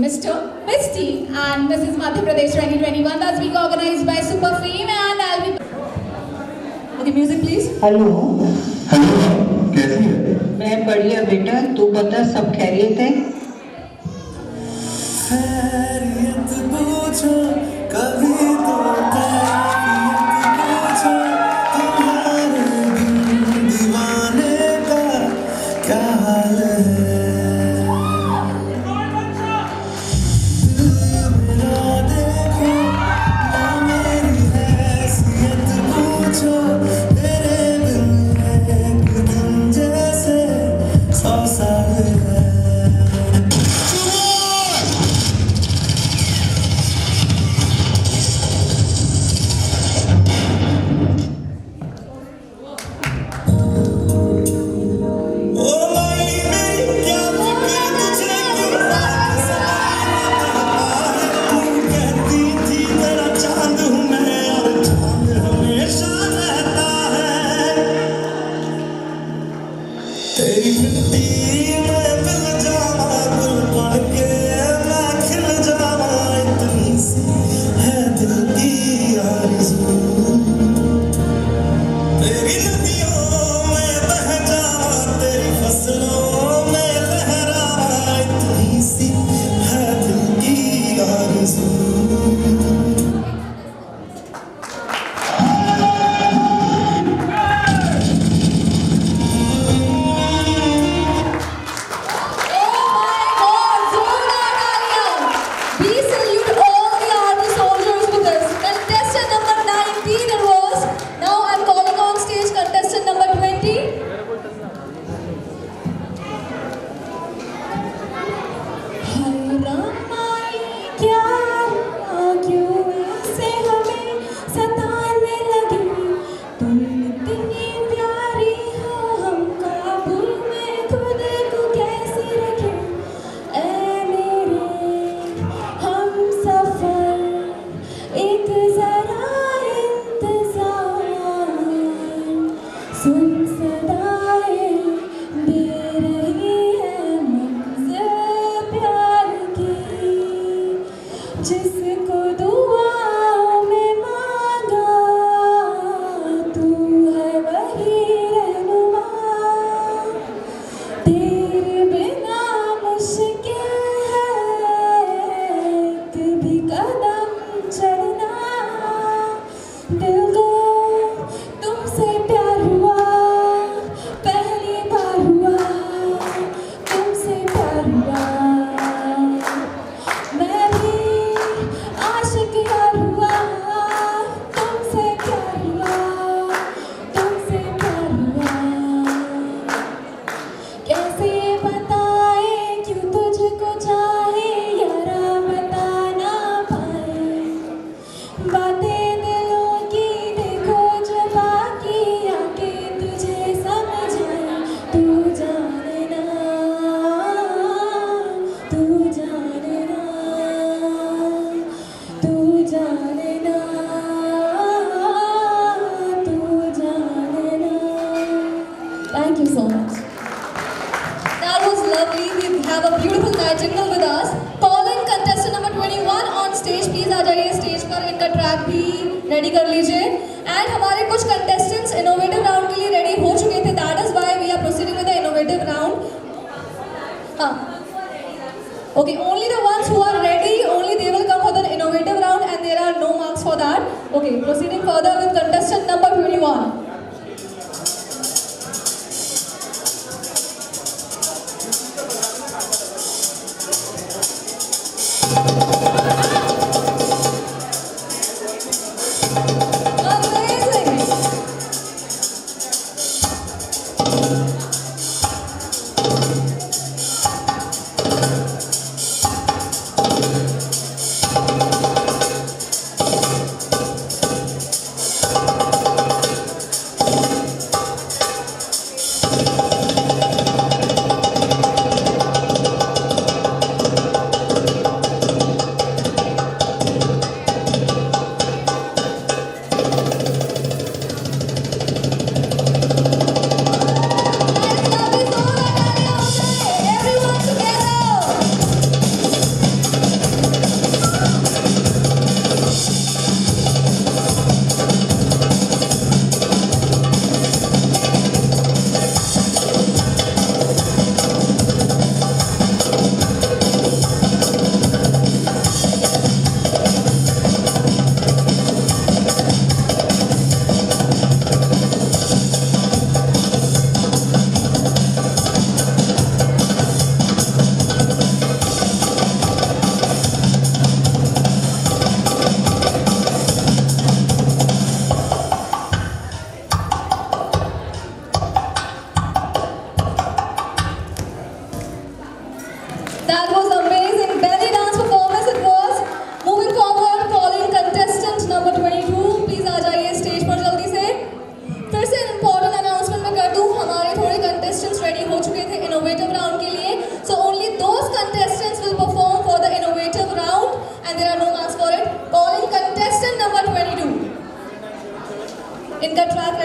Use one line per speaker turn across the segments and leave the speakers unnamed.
Mr. Misty and Mrs. Madhya Pradesh 2021 that's being organized by Super Fame and I'll be... Okay, music please.
Hello
hello, कैसी है?
मैं बढ़िया बेटा, तू बता सब खैरियत है?
खैरियत पूछो कभी तो कैफियत पूछो तुम्हारे बिन दीवाने का क्या हाल है दिल मेरा देखो ना मेरी हैसियत पूछो तेरे बिन एक दिन जैसे 100 साल है तेरी मिट्टी में मिल जावा गुल बन के मैं खिल जावा इतनी सी है दिल की आरज़ू तेरी नदियों में बह जावा तेरी फसलों में लहरावा इतनी सी है दिल की आरज़ू
जिसको दुआओं में मांगा तू है वही रहनुमा तेरे बिना मुश्किल है एक भी कदम चलना दिल को तुमसे प्यार हुआ पहली बार हुआ तुमसे प्यार हुआ Thank you so much. That was lovely. We have a beautiful night jingle with us. Calling contestant number 21 on stage. Please आ जाइए stage पर इनका track भी ready कर लीजिए. And हमारे कुछ contestants innovative round के लिए ready हो चुके थे. That is why we are proceeding with the innovative round. हाँ. Okay, only the ones who are ready, only they will come for the innovative round and there are no marks for that. Okay, proceeding further with contestant number 21.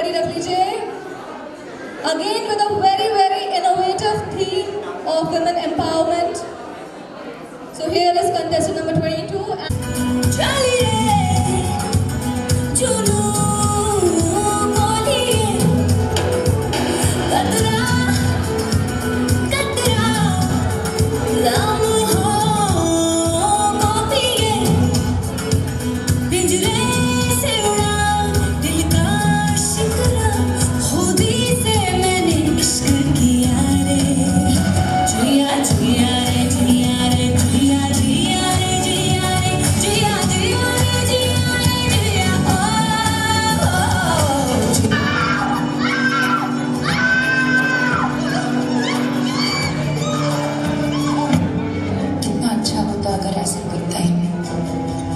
Ready रख लीजिए. Again with a very very innovative theme of women empowerment. So here is contestant number 22.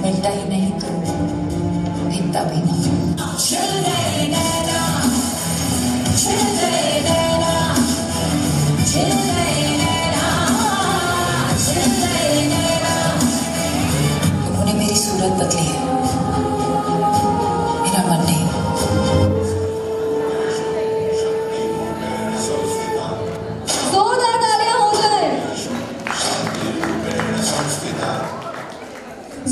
मिलता ही नहीं तो दिखता भी नहीं. उन्होंने मेरी सूरत बदली है, मेरा मन नहीं.
जोरदार तालियां हो जाए.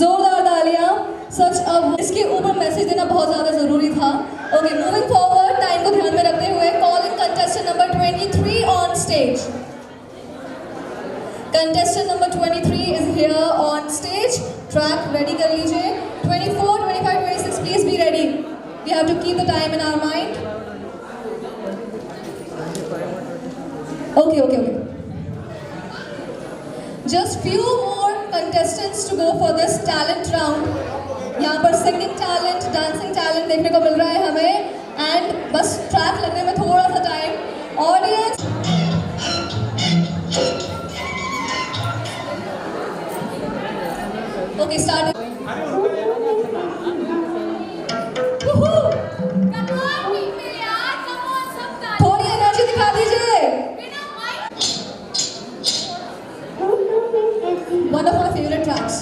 जोरदार तालियां. सच अब इसके ऊपर मैसेज देना बहुत ज़्यादा ज़रूरी था. ओके, मूविंग फॉरवर्ड, टाइम को ध्यान में रखते हुए calling contestant number 23 on stage. Contestant number 23 is here on stage. Track ready कर लीजिए. 24, 25, 26 please be ready. We have to keep the time in our mind. Okay. Just few more contestants to go for this talent round. यहाँ पर singing talent, dancing talent देखने को मिल रहा है हमें, and बस track लगने में थोड़ा सा time. Audience. Okay, start. Woohoo! थोड़ी एनर्जी दिखा दीजिए. One of my favorite tracks.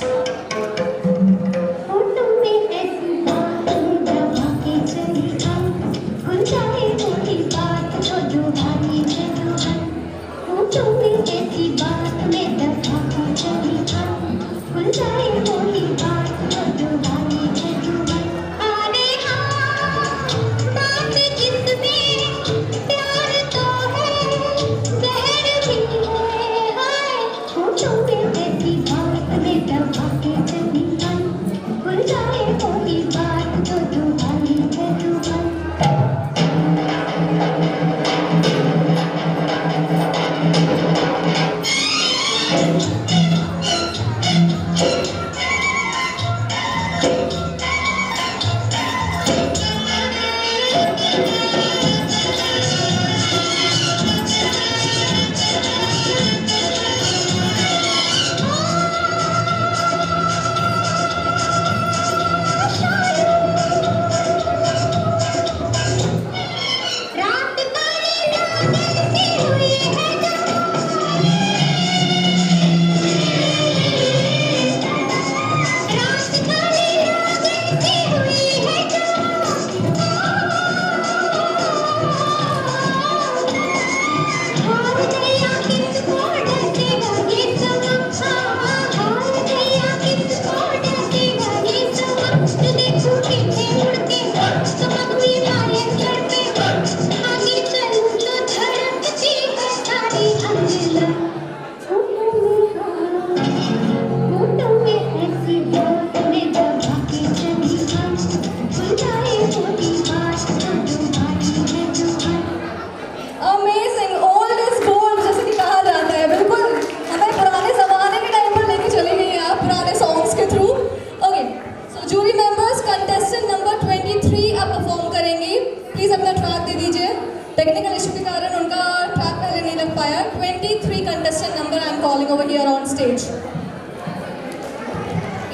Technical issue के कारण उनका ट्रैक पहले नहीं लग पाया. 23 contestant number I am calling over here on stage.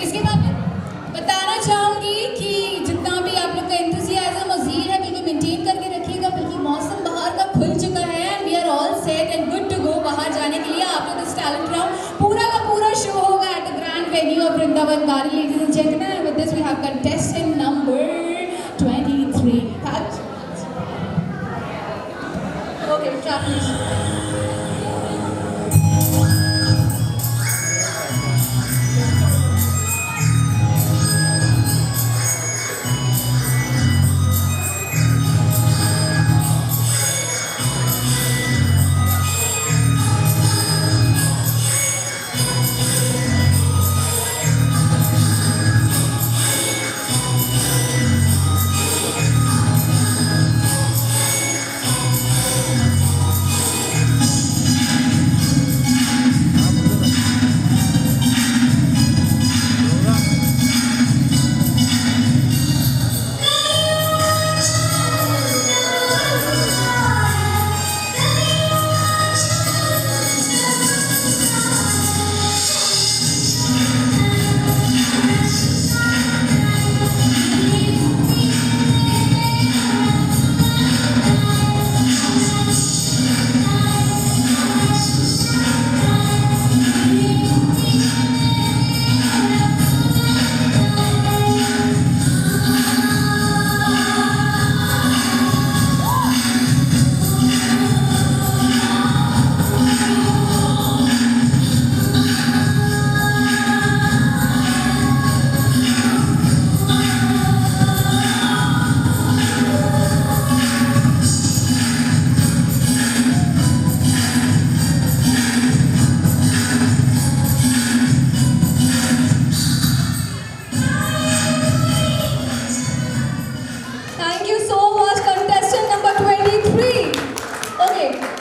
इसके बाद बताना चाहूँगी कि जितना भी आप लोग का एंथुसियाज्म और ज़ील है बिल्कुल मेंटेन करके रखिएगा, बल्कि मौसम बाहर का खुल चुका है and we are all set and good to go बाहर जाने के लिए. आप लोग इस टैलेंट राउंड पूरा का पूरा शो होगा at the grand venue of Vrindavan garden. Ladies and gentleman, with this we have contestant number 23.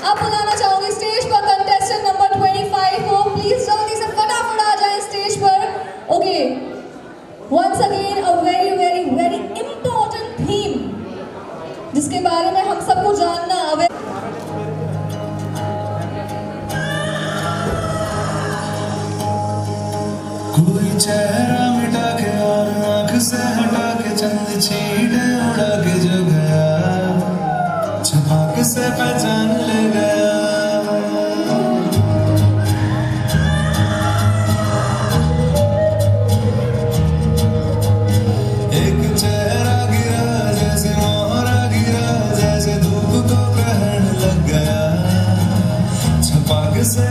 अब बुलाना चाहूंगी स्टेज पर कंटेस्टेंट नंबर 25 को। प्लीज जल्दी से फटाफट आ जाए स्टेज पर। Okay, once again a very very very important theme जिसके बारे में हम सबको जानना अवे
कोई चेहरा मिटा के और आंख से हटा के चंद छींटे उड़ा के जो गया, छपाक से पहचान ले गया। एक चेहरा गिरा जैसे मोहरा गिरा, जैसे धूप को ग्रहण लग गया, छपाक से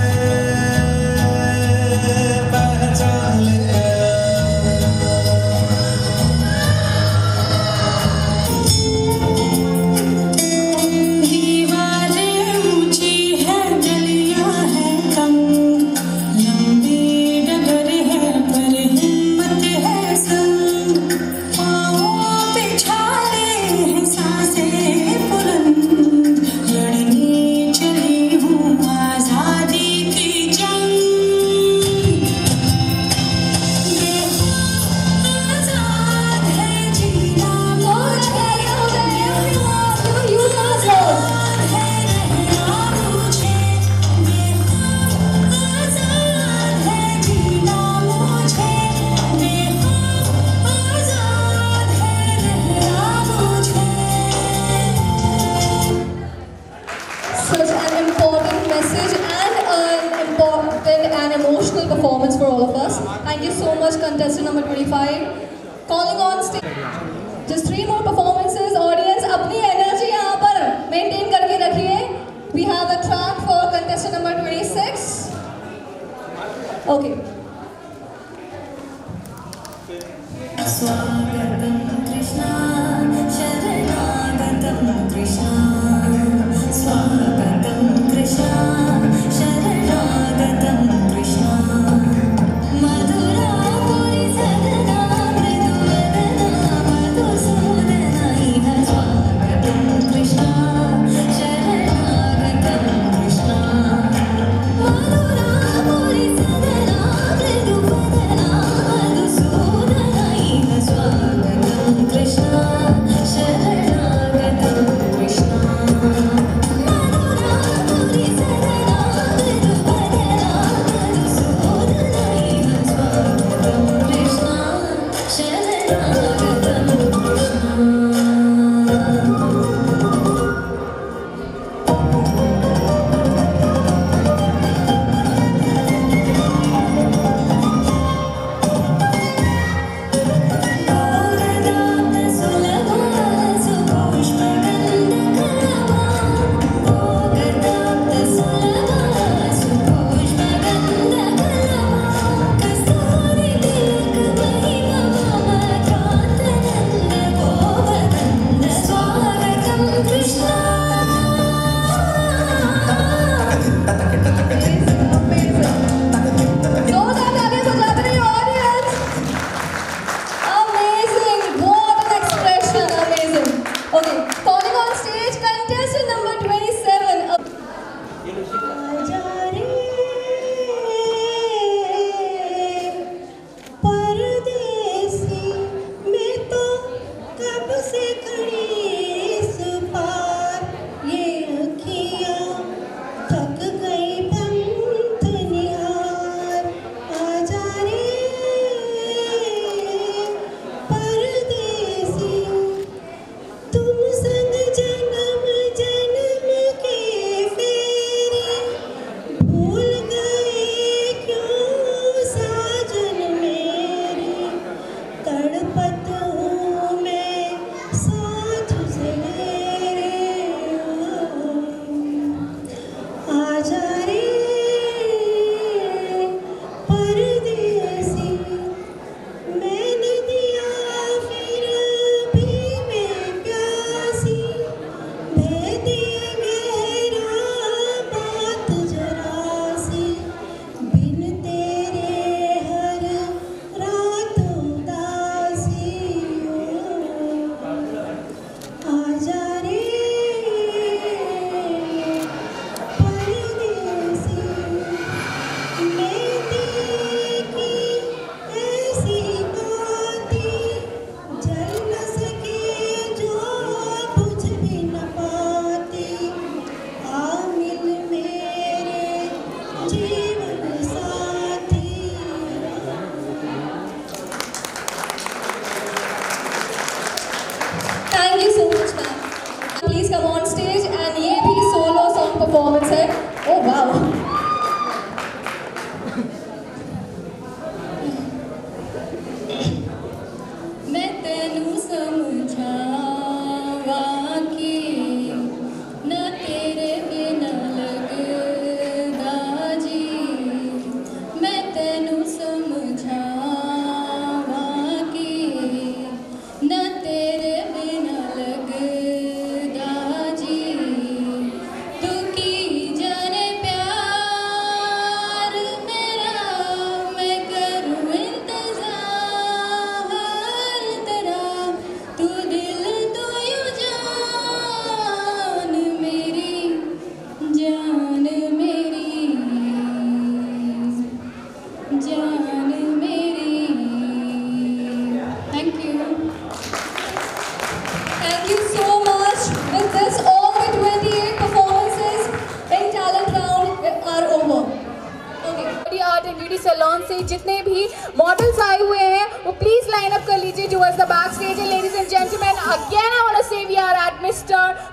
पहचान ले गया।
दीवारें ऊंची है, गलियां हैं कम, लंबी डगर है पर हिम्मत है संग, पाँव पे छाले हैं सांसें बुलंद, लड़ने चली हूँ आजादी की जंग। आजाद है जीना मुझे,
such an important message and an important and emotional performance for all of us. Thank you so much, contestant number 25. Calling on stage. Just 3 more performances. Audience, अपनी energy यहाँ पर maintain करके रखिए. We have a track for contestant number 26. Okay.
स्वागतम कृष्णा शरणागतम कृष्णा, स्वागतम कृष्णा शरणागतम कृष्णा, मधुरापुरी सदना मृदुवदना
Thank you so much. With this, all the 28 performances in talent round are over. Okay.
Body art and beauty salon से जितने भी मॉडल्स आए हुए हैं वो प्लीज लाइन अप कर लीजिए towards the back stage. And ladies and gentleman, again I want to say we are at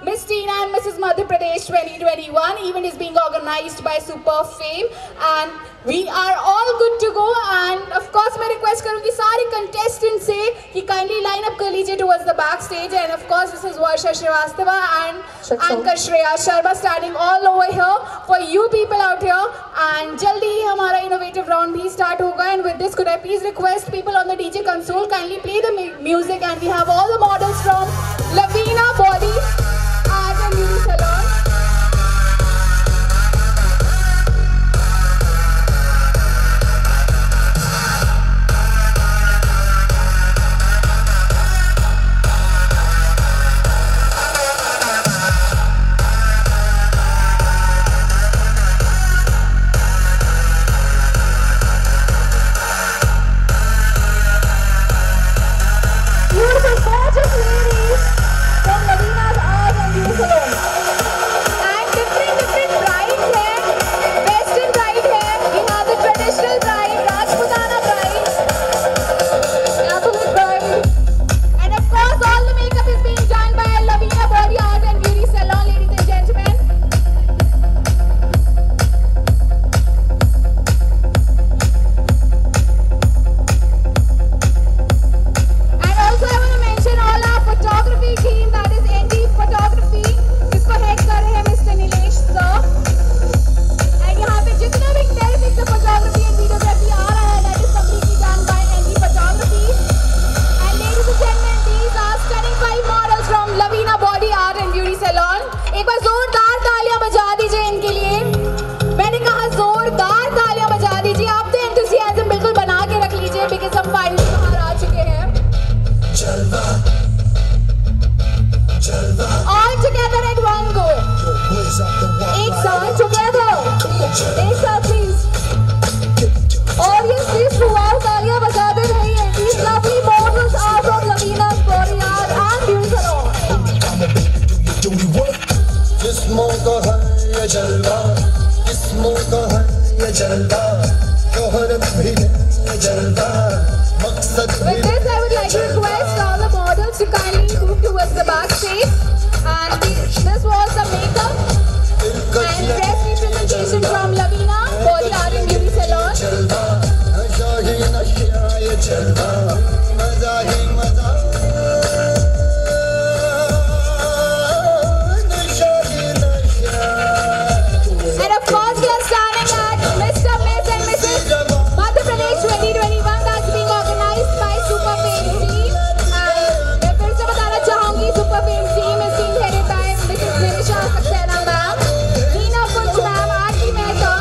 Miss Teen and Mrs. Madhya Pradesh 2021. Event is being organized by Super Fame and we are all good to go. And of course मैं request करूँगी सारे contestants से कि kindly line up कर लीजिए towards the back stage. And of course this is Varsha Srivastava and anchor Shreya Sharma standing all over here for you people out here. And जल्दी ही हमारा innovative round भी start होगा. And with this, could I please request people on the DJ console kindly play the music. And we have all the models from Lavina Body Art and Beauty Salon. With this, I would like to request all the models to kindly move towards the backstage. And this was the makeup and dress representation from Lavina Body Art and Beauty Salon. And of course, we are standing at Mr. Miss and Mrs. Madhya Pradesh 2021. That's being organized by Super Fame team. And मैं फिर से बताना चाहूँगी Super Fame team is being headed by Mrs. Nimisha Saxena ma'am, Neena Kunj ma'am, Aarti Mehta,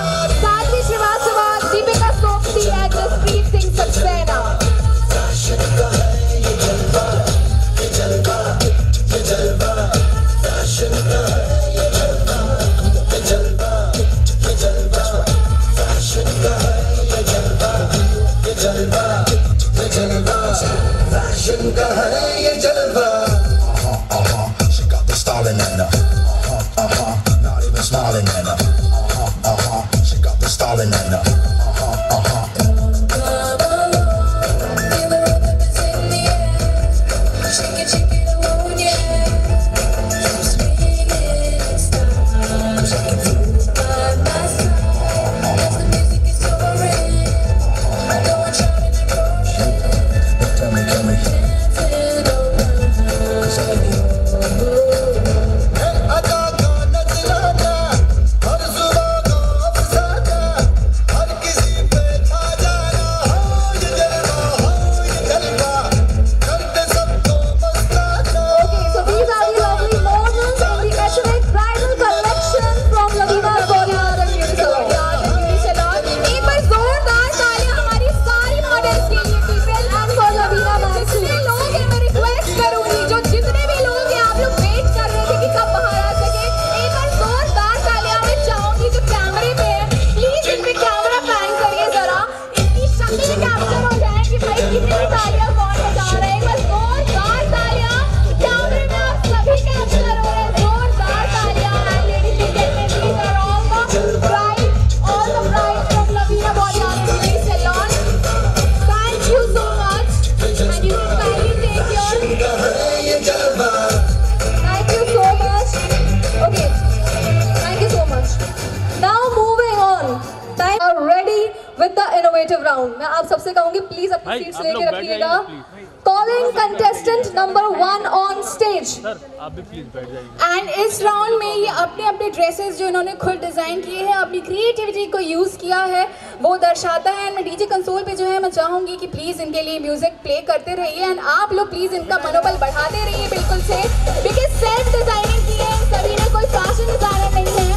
आप सबसे कहूंगी please अपनी seats लेके रखिएगा. Calling contestant number 1 on stage.
आप भी प्लीज बैठ जाइए.
एंड इस राउंड में ये अपने अपने ड्रेसेस जो इन्होंने खुद डिज़ाइन किए हैं, अपनी क्रिएटिविटी को यूज़ किया है, वो दर्शाता है. एंड मैं डीजे कंसोल पे जो है मैं चाहूँगी कि प्लीज़ इनके लिए म्यूज़िक प्ले करते रहिए एंड आप लोग प्लीज़ इनका मनोबल बढ़ाते रहिए बिल्कुल से, बिकॉज सेल्फ डिज़ाइनिंग की है सभी ने, कोई फैशन डिज़ाइनर नहीं है.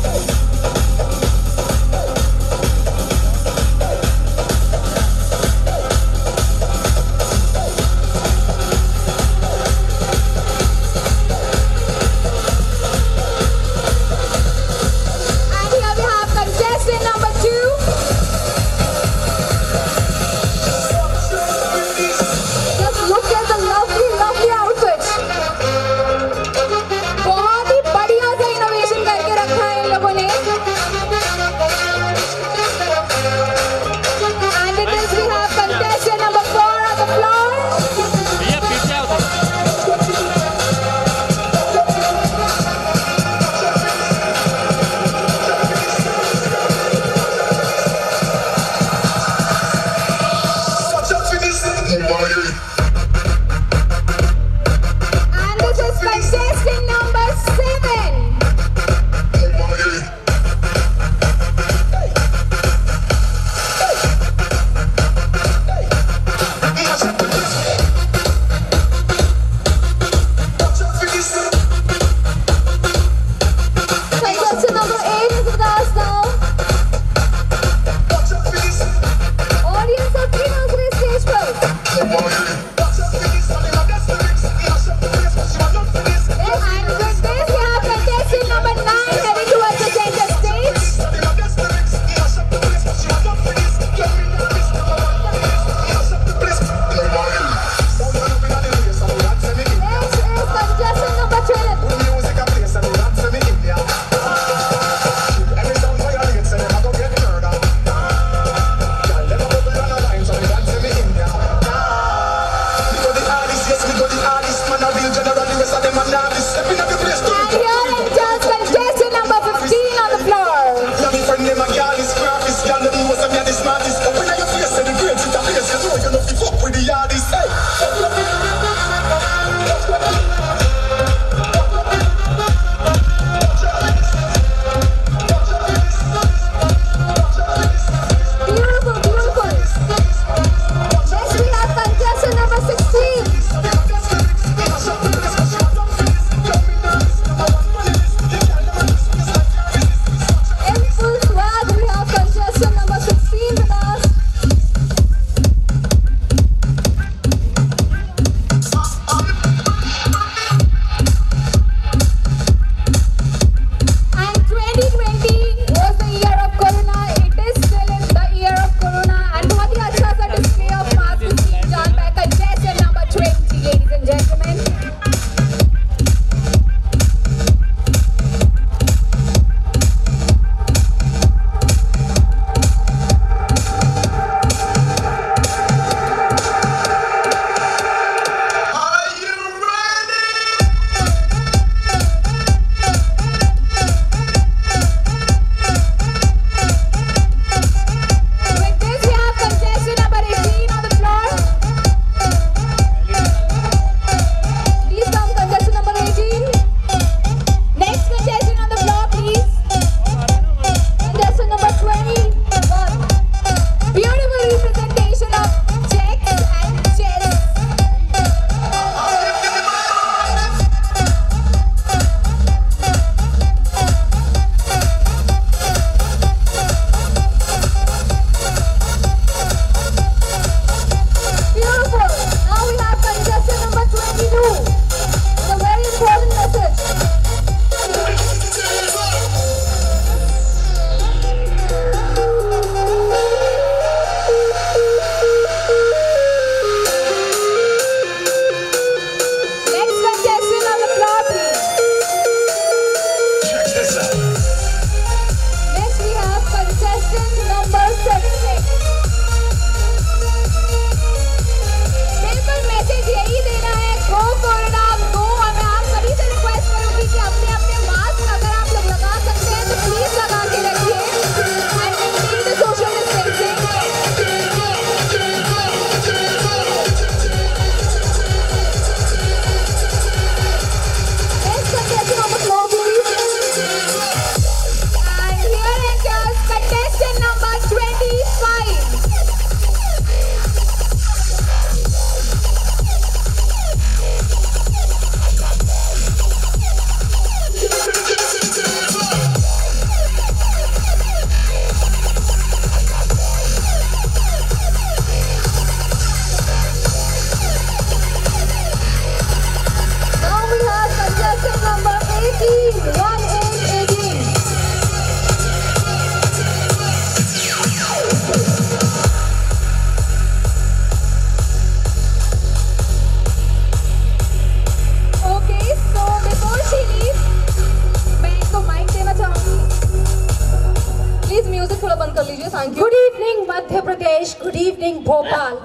evening, Bhopal.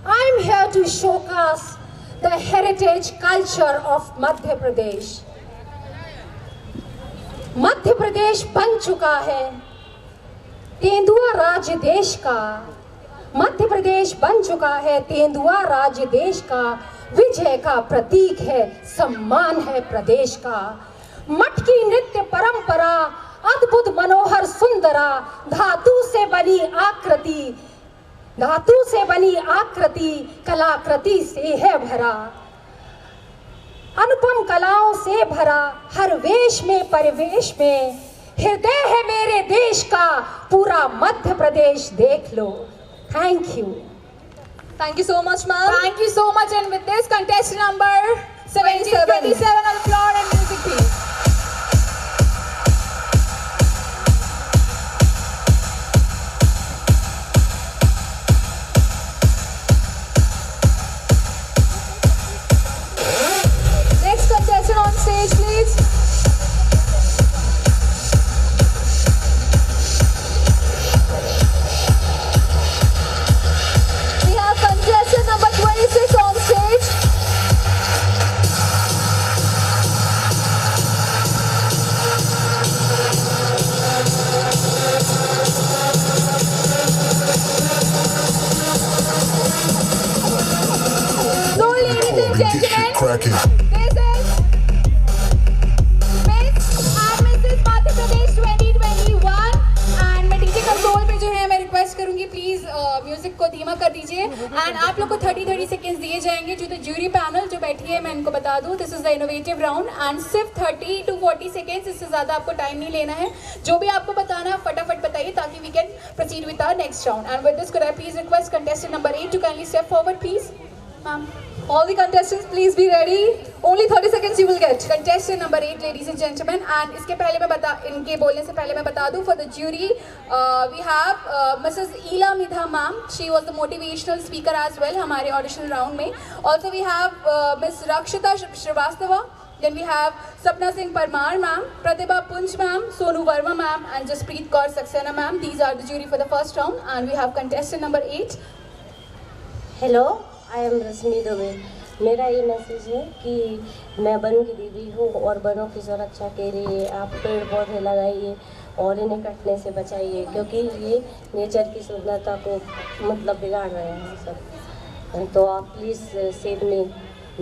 I'm here to showcase the heritage culture of Madhya Pradesh. Madhya Pradesh बन चुका है तेंदुआ राज्य देश का। मध्य प्रदेश बन चुका है तेंदुआ राज्य देश का। विजय का प्रतीक है, सम्मान है प्रदेश का। मटकी नृत्य परंपरा अद्भुत मनोहर सुंदरा। धातु से बनी आकृति कलाकृति से है भरा। अनुपम कलाओं से भरा हर वेश में परिवेश में हृदय है मेरे देश का पूरा मध्य प्रदेश देख लो। Thank you.
Thank you so much, ma'am.
Thank you so much. And with this, contestant number 27 on the floor and music, please.
Next contestant on stage, please. We have contestant number 26 on stage.
So, ladies and gentlemen,
Cracking.
this is Miss and Mrs. Madhya Pradesh 2021 and मैं DJ control पे जो है मैं request करूंगी please music को धीमा कर दीजिए एंड आप लोग को 30 सेकंड्स दिए जाएंगे। जो ज्यूरी पैनल जो बैठी है मैं इनको बता दूं, this is the innovative round and सिर्फ 30 to 40 सेकंड्स, इससे ज़्यादा आपको टाइम नहीं लेना है। जो भी आपको बताना है फटाफट बताइए ताकि we can proceed with our next round. And with this could I please request contestant number 8 to kindly step forward please. Ma'am,
All the contestants, please be ready. Only 30 seconds you will get.
contestant number 8, ladies and gentlemen, and इसके पहले मैं इनके बोलने से पहले मैं बता दूं, for the jury we have Mrs. Ela Midha ma'am. She was the motivational speaker as well हमारे audition round में. Also we have Miss Rakshita Shrivastava. Then we have Sapna Singh Parmar ma'am, Pratibha Punj ma'am, Sonu Verma ma'am, and Jaspreet Kaur Saxena ma'am. These are the jury for the first round, and we have contestant number 8.
Hello, I am Rashmi Dubey. मेरा ये message है कि मैं one की दीदी हूँ और वनों की सुरक्षा के लिए आप पेड़ पौधे लगाइए और इन्हें कटने से बचाइए, क्योंकि ये नेचर की सुंदरता को मतलब बिगाड़ रहे हैं सब। तो आप प्लीज़ सेव मी,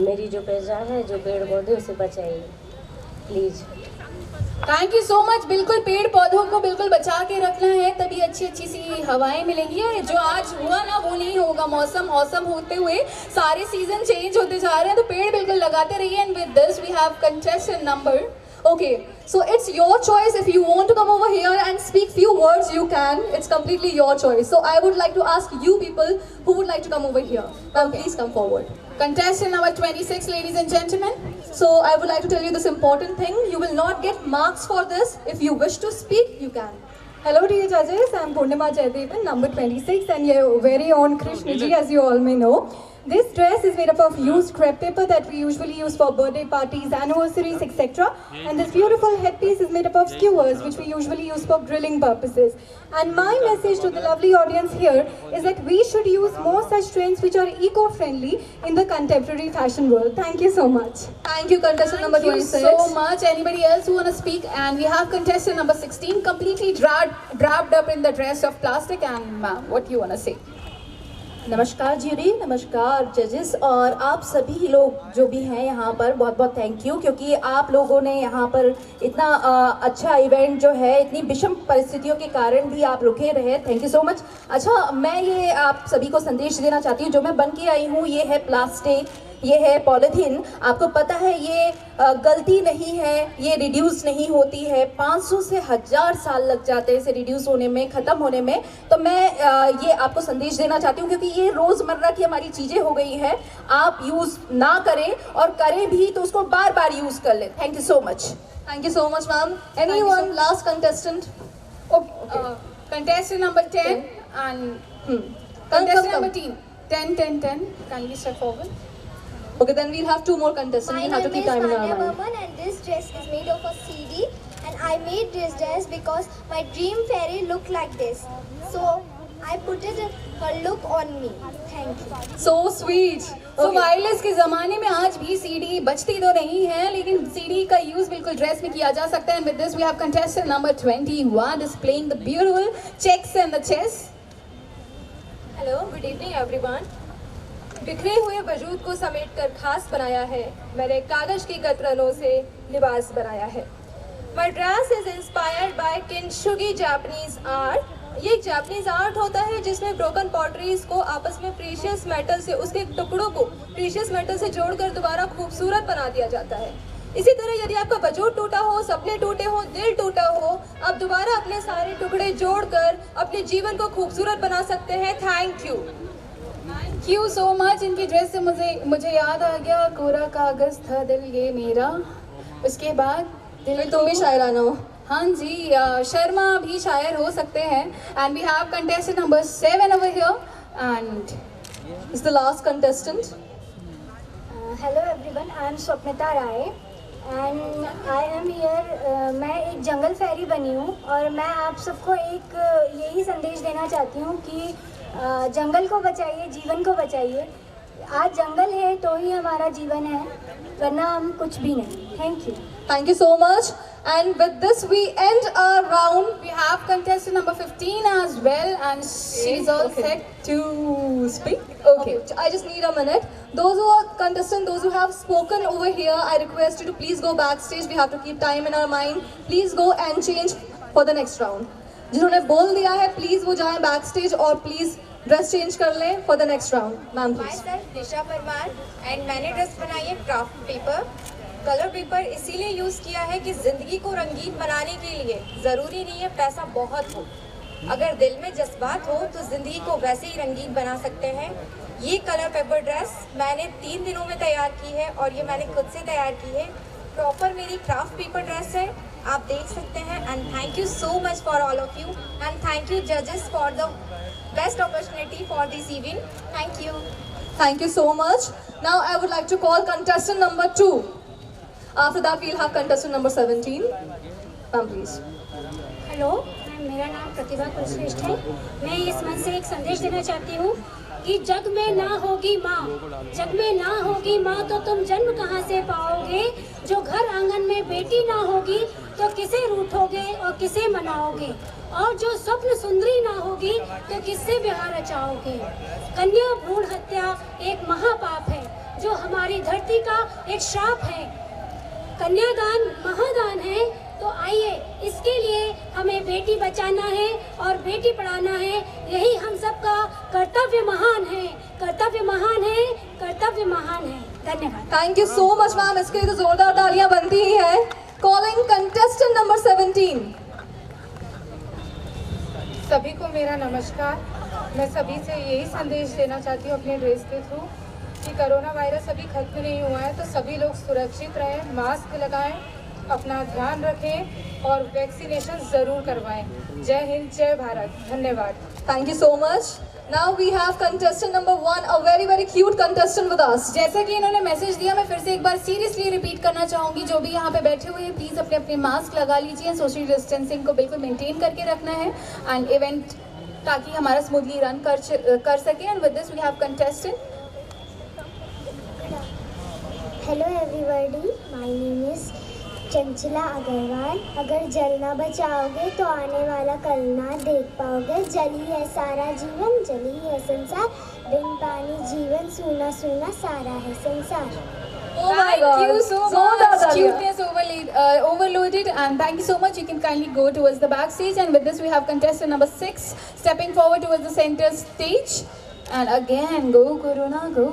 मेरी जो प्रजा है, जो पेड़ पौधे, उसे बचाइए please.
Thank you so much. बिल्कुल पेड़ पौधों को बिल्कुल बचा के रखना है, तभी अच्छी अच्छी सी हवाएं मिलेंगी। जो आज हुआ ना वो नहीं होगा। मौसम औसम होते हुए सारे सीजन चेंज होते जा रहे हैं, तो पेड़ बिल्कुल लगाते रहिए। And with this we have contestant number.
Okay, so it's your choice. If you want to come over here and speak few words, you can. It's completely your choice. So I would like to ask you people who would like to come over here. Please come forward.
Contestant number 26, ladies and gentlemen.
So I would like to tell you this important thing. You will not get marks for this. If you wish to speak, you can.
Hello dear judges, I am Purnima Jaydevan, number 26, and your very own Krishna ji, as you all may know. This dress is made up of used crepe paper that we usually use for birthday parties, anniversaries, etc. And this beautiful headpiece is made up of skewers, which we usually use for grilling purposes. And my message to the lovely audience here is that we should use more such trends which are eco-friendly in the contemporary fashion world. Thank you so much.
Thank you, contestant number 26.
Thank you so much. Anybody else who want to speak? And we have contestant number 16, completely wrapped up in the dress of plastic. And ma'am, what you want to say?
नमस्कार jury, नमस्कार जजेस और आप सभी लोग जो भी हैं यहाँ पर, बहुत बहुत थैंक यू, क्योंकि आप लोगों ने यहाँ पर इतना अच्छा इवेंट जो है, इतनी विषम परिस्थितियों के कारण भी आप रुके रहे। Thank you so much. अच्छा, मैं ये आप सभी को संदेश देना चाहती हूँ, जो मैं बन के आई हूँ ये है प्लास्टिक, ये है पॉलीथीन। आपको पता है ये गलती नहीं है, ये रिड्यूस नहीं होती है। 500 से 1000 साल लग जाते हैं इसे रिड्यूस होने में, ख़त्म होने में। तो मैं ये आपको संदेश देना चाहती हूँ, क्योंकि ये रोज़मर्रा की हमारी चीज़ें हो गई हैं। आप यूज़ ना करें, और करें भी तो उसको बार बार यूज़ कर लें। Thank you so much.
Thank you so much, ma'am. Anyone, last contestant?
Okay. Contestant number 10 and contestant number 10. Kindly step forward.
Okay, then we'll have two more contestants. We'll have to keep time in our mind.
Varman, and this dress is made of a CD, and I made this dress because my dream fairy looked like this. So I put it her look on me. Thank you.
So sweet.
तो wireless के ज़माने में आज भी CD बचती तो नहीं है, लेकिन सीडी का यूज़ बिल्कुल ड्रेस में किया जा सकता है. And with this we have contestant number 21 displaying the beautiful checks and the chest.
Hello, good evening everyone. बिखरे हुए वजूद को समेटकर खास बनाया है, मैंने कागज की कतरनों से लिबास बनाया है. My dress is inspired by Kintsugi Japanese art. ये एक जापानीज आर्ट होता है जिसमें ब्रोकन पॉटरीज को आपस में प्रीशियस मेटल से, उसके टुकड़ों को प्रीशियस मेटल से जोड़कर दोबारा खूबसूरत बना दिया जाता है. इसी तरह यदि आपका वजूद टूटा हो, सपने टूटे हो, दिल टूटा हो, आप दोबारा अपने सारे टुकड़े जोड़कर अपने जीवन को खूबसूरत बना सकते हैं. Thank
you so much. इनकी ड्रेस से मुझे याद आ गया, कोरा कागज था दिल ये मेरा. उसके बाद दिल
तुम भी शायराना हो.
हाँ जी, शर्मा भी शायर हो सकते हैं. And we have contestant number 7 over here and
is the last contestant.
Hello everyone, I am Swapnita Rai and I am here. मैं एक जंगल फेरी बनी हूँ और मैं आप सबको एक यही संदेश देना चाहती हूँ कि जंगल को बचाइए, जीवन को बचाइए. आज जंगल है तो ही हमारा जीवन है, वरना हम कुछ भी नहीं. Thank you.
Thank you so much. And with this we end our round.
we have contestant number 15 as well and she's all set to speak.
Okay, I just need a minute. Those who are contestants, those who have spoken over here, I request you to please go backstage. We have to keep time in our mind. Please go and change for the next round. जिन्होंने बोल दिया है please वो जाएं backstage और please dress change कर लें for the next round. Ma'am please.
myself Nisha Parmar and मैंने ड्रेस बनाई है क्राफ्ट पेपर. कलर पेपर इसीलिए यूज़ किया है कि ज़िंदगी को रंगीन बनाने के लिए ज़रूरी नहीं है पैसा बहुत हो, अगर दिल में जज्बात हो तो ज़िंदगी को वैसे ही रंगीन बना सकते हैं. ये कलर पेपर ड्रेस मैंने 3 दिनों में तैयार की है और ये मैंने खुद से तैयार की है. प्रॉपर मेरी क्राफ्ट पेपर ड्रेस है, आप देख सकते हैं. And thank you so much for all of you and thank you जजेस for the best opportunity for this event. Thank you.
Thank you so much. Now I would like to call contestant number 2. After that we'll have contestant number 17. Ma'am please.
Hello ma'am, मेरा नाम प्रतिभा कुलश्रेष्ठ है. मैं इस मंच से एक संदेश देना चाहती हूँ कि जग में ना होगी माँ, जग में ना होगी माँ तो तुम जन्म कहाँ से पाओगे. जो घर आंगन में बेटी ना होगी तो किसे रूठोगे और किसे मनाओगे. और जो स्वप्न सुंदरी ना होगी तो किससे विवाह रचाओगे. कन्या भ्रूण हत्या एक महापाप है जो हमारी धरती का एक श्राप है. कन्यादान महादान है. तो आइए, इसके लिए हमें बेटी बचाना है और बेटी पढ़ाना है. यही हम सबका कर्तव्य महान है, कर्तव्य महान है, कर्तव्य महान है. धन्यवाद.
Thank you so much ma'am. इसके लिए तो जोरदार तालियां बनती ही है. Calling contestant number 17.
सभी को मेरा नमस्कार. मैं सभी से यही संदेश देना चाहती हूँ अपने ड्रेस के थ्रू कि कोरोना वायरस अभी खत्म नहीं हुआ है, तो सभी लोग सुरक्षित रहें, मास्क लगाएं, अपना ध्यान रखें और वैक्सीनेशन ज़रूर करवाएं. जय हिंद, जय भारत. धन्यवाद.
Thank you so much. Now we have contestant number 1, a very very cute contestant with us.
जैसा कि इन्होंने मैसेज दिया, मैं फिर से एक बार सीरियसली रिपीट करना चाहूँगी. जो भी यहाँ पे बैठे हुए हैं प्लीज़ अपने अपने मास्क लगा लीजिए. सोशल डिस्टेंसिंग को बिल्कुल मेंटेन करके रखना है एंड इवेंट ताकि हमारा स्मूथली रन कर सके. And with this we have contestant.
Hello everybody, my name is Chanchala Agarwal. अगर जल ना बचाओगे तो आने वाला कल ना देख पाओगे. जल ही है सारा जीवन, जल ही है संसार. बिन पानी जीवन सूना सूना सारा है संसार.
Oh my God.
Thank you so much. Cuteness overloaded and thank you so much. You can kindly go towards the backstage and with this we have contestant number 6 stepping forward towards the center stage. And again, go Corona, go.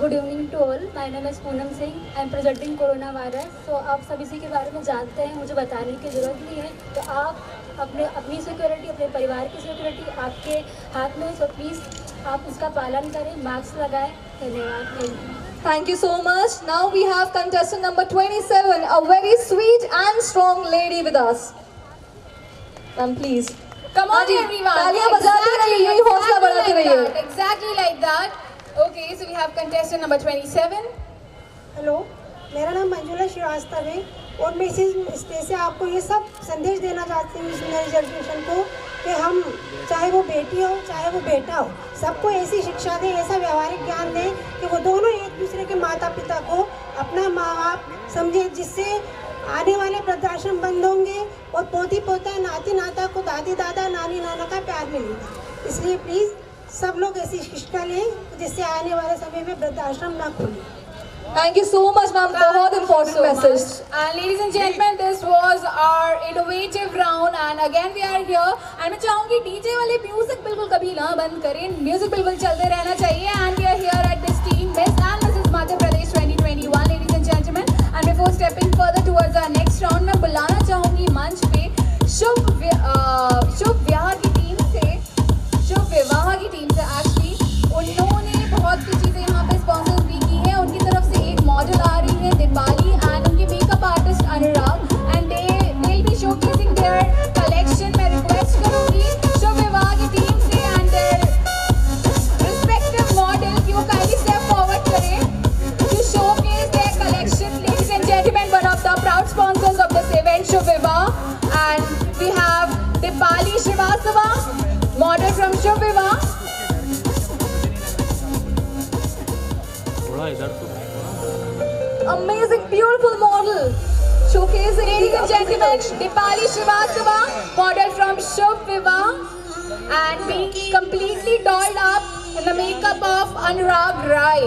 Good evening to all. My name is Poonam Singh. I am presenting corona virus. तो आप सब इसी के बारे में जानते हैं, मुझे बताने की ज़रूरत नहीं है. तो आप अपनी सिक्योरिटी, अपने परिवार की सिक्योरिटी आपके हाथ में. तो प्लीज़ आप इसका पालन करें, मास्क लगाएं. धन्यवाद.
Thank you so much. Now we have contestant number 27, a very sweet and strong lady with us. Ma'am, please.
Come on everyone.
तालियां बजाते रहिए, यही हौसला बढ़ाते रहिए.
Exactly like that. Okay, so we have contestant number 27.
Hello, मेरा नाम मंजुला श्रीवास्तव है और मैं इसी स्टेज से आपको ये सब संदेश देना चाहती हूँ इस नई जनरेशन को कि हम चाहे वो बेटी हो चाहे वो बेटा हो, सबको ऐसी शिक्षा दें, ऐसा व्यवहारिक ज्ञान दें कि वो दोनों एक दूसरे के माता पिता को अपना माँ बाप समझें, जिससे आने वाले वृद्धाश्रम बंद होंगे और पोती पोता नाती नाता को दादी दादा नानी नाना का प्यार मिलेगा। इसलिए प्लीज़ सब लोग ऐसी शिक्षा लें जिससे आने वाले समय में वृद्धाश्रम ना खुले।
Thank you so much, ma'am. बहुत important message.
And ladies and gentlemen, this was our innovative round, and again we are here. And मैं चाहूँगी DJ वाले म्यूजिक बिल्कुल कभी ना बंद करें, म्यूजिक बिल्कुल चलते रहना चाहिए. And we are here at this team, Miss and Mrs. Madhya Pradesh 2021, ladies and gentlemen. And before stepping further towards our next round, मैं बुलाना चाहूँगी मंच पे शुभ विवाह की टीम से, actually उन्होंने बहुत सी चीज़ें यहाँ पे स्पॉन्सर्स भी की हैं. उनकी तरफ से एक मॉडल आ रही है दीपाली एंड उनके makeup artist Anurag, and they will be showcasing there collection. मैं रिक्वेस्ट करूँगी शुभ विवाह की टीम से एंड देयर रिस्पेक्टिव मॉडल कि वो काइंडली स्टेप फॉरवर्ड करें to showcase their collection. Ladies and gentleman, one of the proud sponsors of this event Shubh Vivah, and we have Deepali Shrivastava, model from Shubh Vivah. Amazing, beautiful model. Showcasing, ladies and gentlemen, Dipali Srivastava, model from Shubh Vivah, and being completely dolled up in the makeup of Anurag Rai.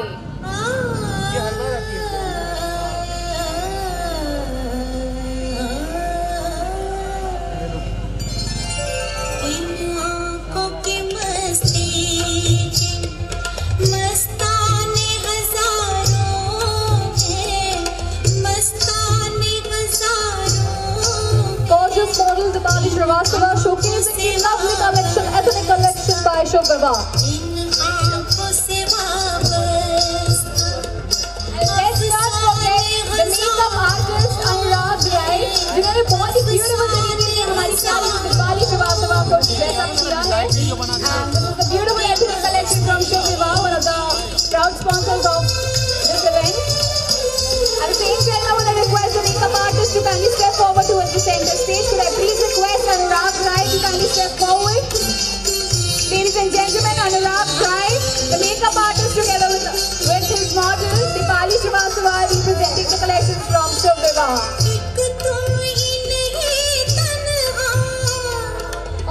Gorgeous model Dipali Srivastava showcasing the lovely collection, ethnic collection by Shubh Vivah. Let's not forget the makeup artist Anurag Rai, जिन्होंने बहुत ही beautiful तरीके से हमारी प्यारी Dipali Srivastava को dress up किया है. And this is the beautiful ethnic collection from Shubh Vivah, one of the proud sponsors of this event. At the same time, I want to request the makeup artist to kindly step forward towards the center stage. Could I please request Anurag Rai to kindly step forward? Ladies and gentlemen, Anurag Rai, the makeup artist together with his model, Dipali Srivastava, representing the collections from Shubh Vivah.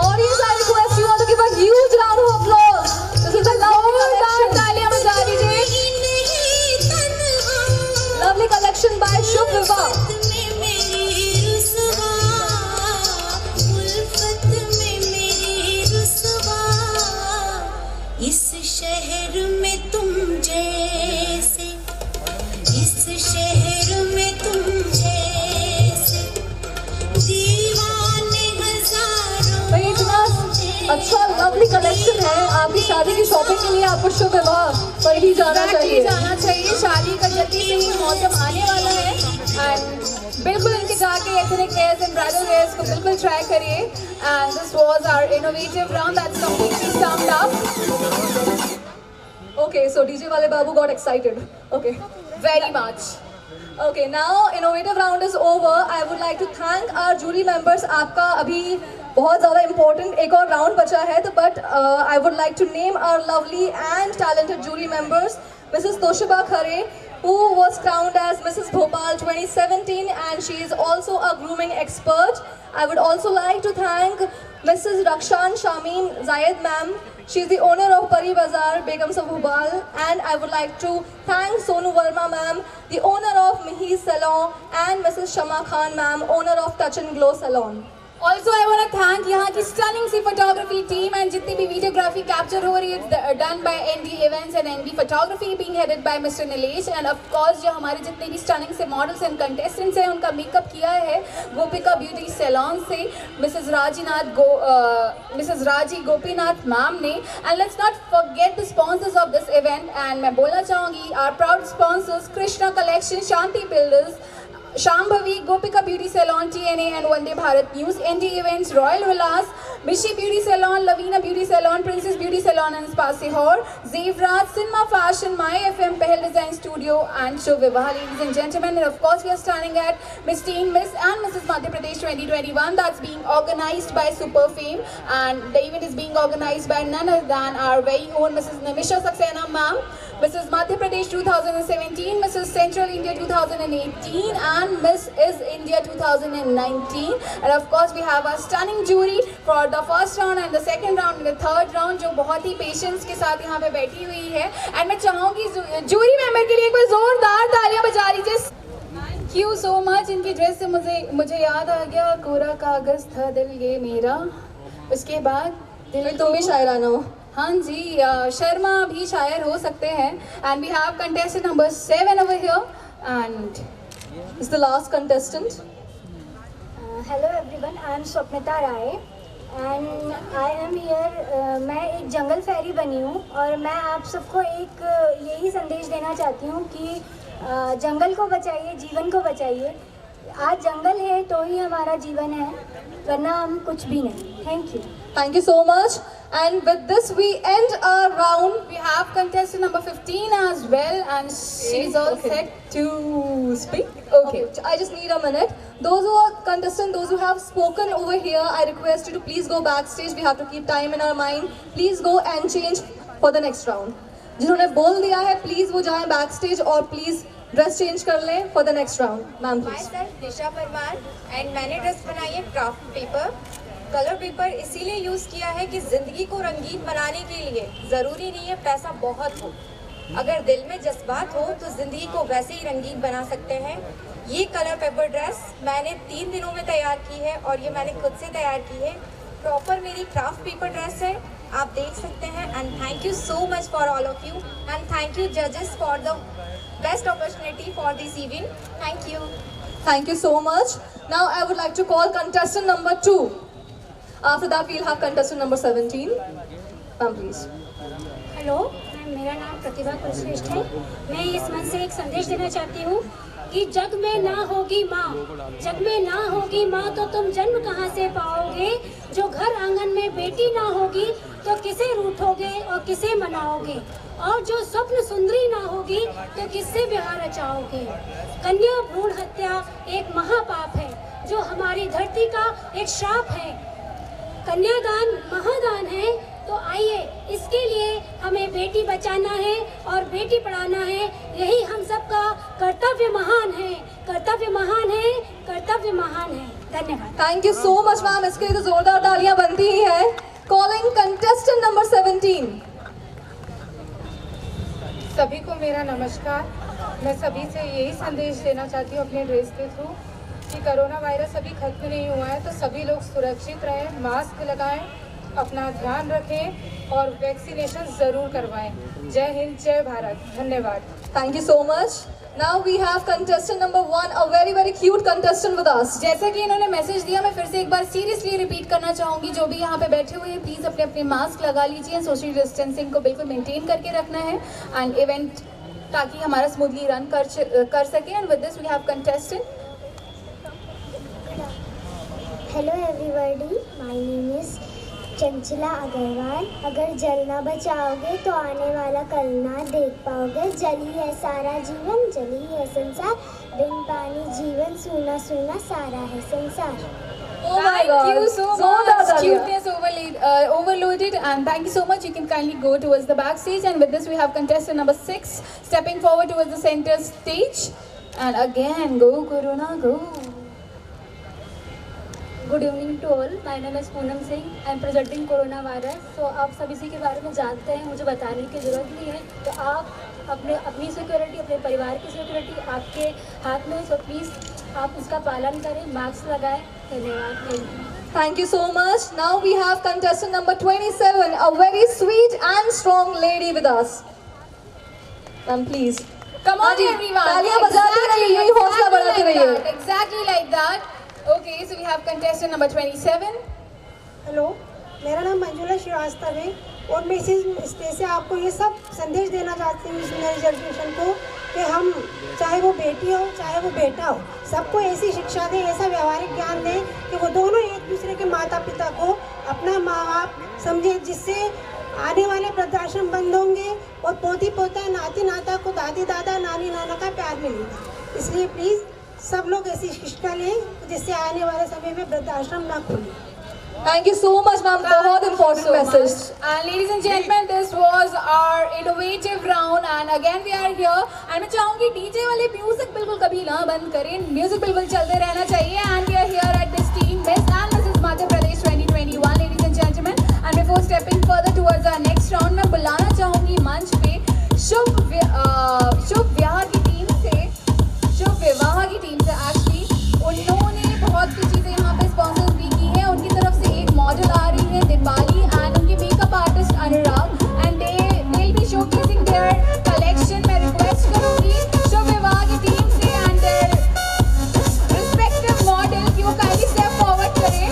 Audience, I request you all to give a huge round of applause. This is a lovely collection. Lovely collection by Shubh Vivah.
इस शहर में तुम जैसे, इस शहर में तुम जैसे दीवाने हजारों.
भाई इतना अच्छा लवली कलेक्शन है, आपकी शादी की शॉपिंग के लिए आपको शुभ विवाह पर ही जाना चाहिए. शादी का जल्दी से ही मौसम आने वाला है, एंड बिल्कुल इनके जाके ethnic wears and bridal wears को बिल्कुल ट्राई करिए. And this was our innovative round that's completely summed up. Okay, so DJ wale babu got excited. Okay, very much. Okay, now innovative round is over. I would like to thank our jury members. आपका अभी बहुत ज़्यादा important एक और round बचा है, तो but I would like to name our lovely and talented jury members. Mrs. Toshiba Khare, who was crowned as Mrs. Bhopal 2017, and she is also a grooming expert. I would also like to thank Mrs. Rakshan Shamim Zayed ma'am. She is the owner of Pari Bazaar, Begums of Bhopal, and I would like to thank Sonu Verma ma'am, the owner of Mihi Salon, and Mrs. Shama Khan ma'am, owner of Touch and Glow Salon. Also, I want to thank यहाँ की stunning C photography team and जितनी भी videography capture हो रही है done by ND Events and ND Photography being headed by Mr. Nilesh, and of course जो हमारे जितने भी stunning से models and contestants हैं उनका makeup किया है गोपिका beauty salon से Mrs. Raji Gopinath ma'am ने. And let's not forget the sponsors of this event, and मैं बोलना चाहूँगी our proud sponsors Krishna Collection, Shanti Builders,
Shambhavi, Gopika Beauty Salon, TNA and Vande Bharat News, ND Events, Royal Villas, Mishi Beauty Salon, Lavina Beauty Salon, Princess Beauty Salon and Spa Sihor, Zevraj, Cinema Fashion, My FM, Pehel Design Studio and Show Vivah. Ladies and gentlemen, and of course we are standing at Miss Teen, Miss and Mrs. Madhya Pradesh 2021 that's being organized by Super Fame, and the event is being organized by none other than our very own Mrs. Nimisha Saxena ma'am, Mrs. Madhya Pradesh 2017, Mrs. Central India 2018 and Miss is India 2019. And of course we have a stunning jury for the first round and the second round and the third round जो बहुत ही patience के साथ यहाँ पे बैठी हुई है. And मैं चाहूँगी जूरी मेंबर के लिए एक बार जोरदार तालियां बजा लीजिए. Thank you so much. इनकी ड्रेस से मुझे याद आ गया कोरा कागज था दिल ये मेरा. उसके बाद दिल तुम भी शायराना हो. हाँ जी, शर्मा भी शायर हो सकते हैं. And we have contestant number 7 over here and is the last contestant.
Hello everyone, I am Swapnita Rai and I am here. मैं एक जंगल फेरी बनी हूँ और मैं आप सबको एक यही संदेश देना चाहती हूँ कि जंगल को बचाइए, जीवन को बचाइए. आज जंगल है तो ही हमारा जीवन है, वरना हम कुछ भी नहीं. Thank you.
Thank you so much. And with this we end our round.
We have contestant number 15 as well and she's all set to speak.
Okay, I just need a minute. Those who are contestant, those who have spoken over here, I request you to please go backstage. We have to keep time in our mind. Please go and change for the next round. जिन्होंने बोल दिया है please वो जाएं backstage और please dress change कर लें for the next round. Ma'am please.
Disha Parmar and मैंने ड्रेस बनाई है क्राफ्ट पेपर. कलर पेपर इसीलिए यूज़ किया है कि ज़िंदगी को रंगीन बनाने के लिए ज़रूरी नहीं है पैसा बहुत हो. अगर दिल में जज्बात हो तो ज़िंदगी को वैसे ही रंगीन बना सकते हैं. ये कलर पेपर ड्रेस मैंने 3 दिनों में तैयार की है और ये मैंने खुद से तैयार की है. प्रॉपर मेरी क्राफ्ट पेपर ड्रेस है, आप देख सकते हैं. And thank you so much for all of you and thank you जजेस for the best opportunity for this event. Thank you.
Thank you so much. Now I would like to call contestant number 2. After that we'll have contestant number 17. Ma'am please.
Hello ma'am, मेरा नाम प्रतिभा कुलश्रेष्ठ है. मैं इस मंच से एक संदेश देना चाहती हूँ कि जग में ना होगी माँ, जग में ना होगी माँ तो तुम जन्म कहाँ से पाओगे. जो घर आंगन में बेटी ना होगी तो किसे रूठोगे और किसे मनाओगे. और जो स्वप्न सुंदरी ना होगी तो किससे विवाह रचाओगे. कन्या भ्रूण हत्या एक महापाप है जो हमारी धरती का एक श्राप है. कन्यादान महादान है. तो आइए, इसके लिए हमें बेटी बचाना है और बेटी पढ़ाना है. यही हम सबका कर्तव्य महान है, कर्तव्य महान है, कर्तव्य महान है. धन्यवाद.
Thank you so much ma'am. इसके लिए तो जोरदार तालियां बनती ही है. Calling contestant number 17.
सभी को मेरा नमस्कार. मैं सभी से यही संदेश देना चाहती हूँ अपने ड्रेस के थ्रू कि कोरोना वायरस अभी खत्म नहीं हुआ है, तो सभी लोग सुरक्षित रहें, मास्क लगाएं, अपना ध्यान रखें और वैक्सीनेशन ज़रूर करवाएं. जय हिंद, जय भारत. धन्यवाद.
Thank you so much. Now we have contestant number 1, a very very cute contestant with us.
जैसा कि इन्होंने मैसेज दिया, मैं फिर से एक बार सीरियसली रिपीट करना चाहूँगी. जो भी यहाँ पे बैठे हुए हैं प्लीज़ अपने अपने मास्क लगा लीजिए. सोशल डिस्टेंसिंग को बिल्कुल मेंटेन करके रखना है एंड इवेंट ताकि हमारा स्मूथली रन कर सके. And with this we have contestant.
Hello everybody, my name is Chanchala Agarwal. अगर जल ना बचाओगे तो आने वाला कल ना देख पाओगे. जल ही है सारा जीवन, जल ही है संसार. बिन पानी जीवन सूना सूना सारा है संसार.
Oh my God.
Thank you so much. Cuteness overloaded and thank you so much. You can kindly go towards the backstage. And with this we have contestant number 6 stepping forward towards the center stage. And again, go Corona, go.
Good evening to all. My name is Poonam Singh. I am presenting corona virus. So आप सभी इसी के बारे में जानते हैं, मुझे बताने की ज़रूरत नहीं है. तो आप अपनी सिक्योरिटी, अपने परिवार की सिक्योरिटी आपके हाथ में. सो प्लीज़ आप उसका पालन करें, मास्क लगाएं. धन्यवाद.
Thank you so much. Now we have contestant number 27, a very sweet and strong lady with us. Ma'am please.
Come on everyone.
तालियां बजाते रहिए, यही हौसला बढ़ाते रहिए.
Exactly like that. Okay, so we have contestant number 27.
Hello, मेरा नाम मंजुला श्रीवास्तव है और मैं इसी स्टेज से आपको ये सब संदेश देना चाहती हूँ इस नई जनरेशन को कि हम चाहे वो बेटी हो चाहे वो बेटा हो सबको ऐसी शिक्षा दें, ऐसा व्यवहारिक ज्ञान दें कि वो दोनों एक दूसरे के माता पिता को अपना माँ बाप समझे, जिससे आने वाले वृद्धाश्रम बंद होंगे और पोती पोता नाती नाता को दादी दादा नानी नाना का प्यार मिलेगा। इसलिए प्लीज़ सब लोग ऐसी शिक्षा लें जिससे आने वाले समय में वृद्धाश्रम ना खुले।
Thank you so much, ma'am. बहुत important message.
And ladies and gentlemen, this was our innovative round, and again we are here. And मैं चाहूँगी DJ वाले म्यूजिक बिल्कुल कभी ना बंद करें, म्यूजिक बिल्कुल चलते रहना चाहिए. And we are here at this team, Miss and Mrs. Madhya Pradesh 2021, ladies and gentlemen. And before stepping further towards our next round, मैं बुलाना चाहूँगी मंच पे शुभ विवाह की टीम से actually उन्होंने बहुत सी चीज़ें यहाँ पे स्पॉन्सर्स भी की हैं. उनकी तरफ से एक मॉडल आ रही है दीपाली एंड उनके makeup artist Anurag and they will be showcasing there collection. मैं रिक्वेस्ट करूँगी शुभ विवाह की टीम से एंड देयर रिस्पेक्टिव मॉडल कि वो काइंडली स्टेप फॉरवर्ड करें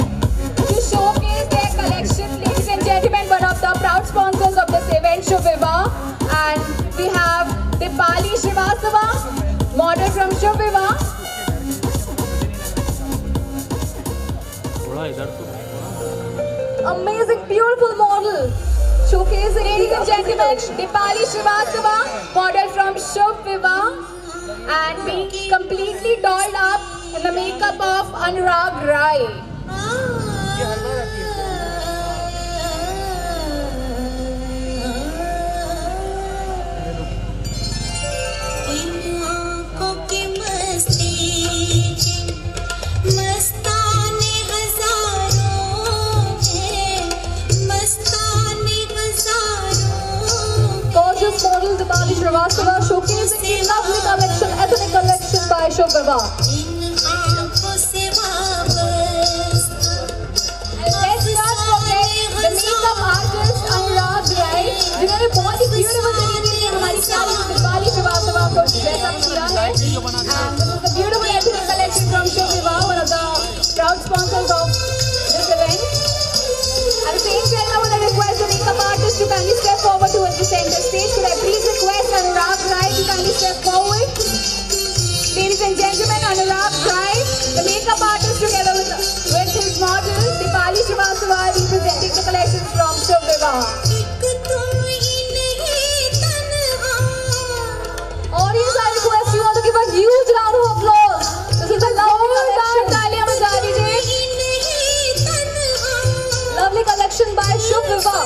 to showcase their collection. Ladies and gentleman, one of the proud sponsors of this event Shubh Vivah, and we have Deepali Shrivastava, model from Shubh Vivah. Amazing, beautiful model. Showcasing, ladies and gentlemen, Dipali Srivastava, model from Shubh Vivah, and being completely dolled up in the makeup of Anurag Rai. Gorgeous model Dipali Srivastava showcasing the lovely collection, ethnic collection by Shubh Vivah. And let's not forget the makeup artist Anurag Rai, जिन्होंने बहुत ही beautiful तरीके से हमारी प्यारी Dipali Srivastava को dress up किया है. And this is the beautiful ethnic collection from Shubh Vivah, one of the proud sponsors of this event. At the same time, I would request the makeup artist to kindly step forward towards the center stage. Could I please request Anurag Rai to kindly step forward? Ladies and gentlemen, Anurag Rai, the makeup artist together with his model, Dipali Srivastava, representing the collections from Shubh Vivah. Audience, I request you all to give a huge round of applause. This is a lovely collection. तालियां बजा दीजिए. Lovely collection by Shubh Vivah.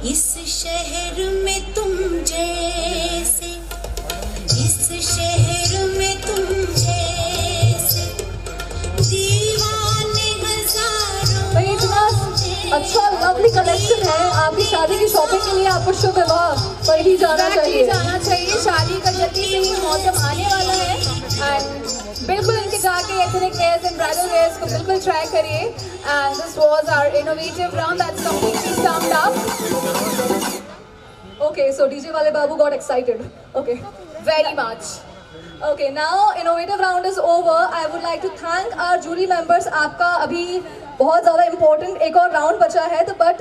इस शहर में तुम जैसे, इस शहर में तुम जैसे दीवाने हजारों.
भाई इतना अच्छा लवली कलेक्शन है, आपकी शादी की शॉपिंग के लिए आपको शुभ विवाह पर ही जाना चाहिए. शादी का जल्दी से ही मौसम आने वाला है एंड बिल्कुल इनके जाके ethnic wears and bridal wears को बिल्कुल ट्राई करिए. And this was our innovative round that's completely summed up. Okay, so DJ wale babu got excited. Okay, very much. Okay, now innovative round is over. I would like to thank our jury members. आपका अभी बहुत ज़्यादा important एक और round बचा है, तो but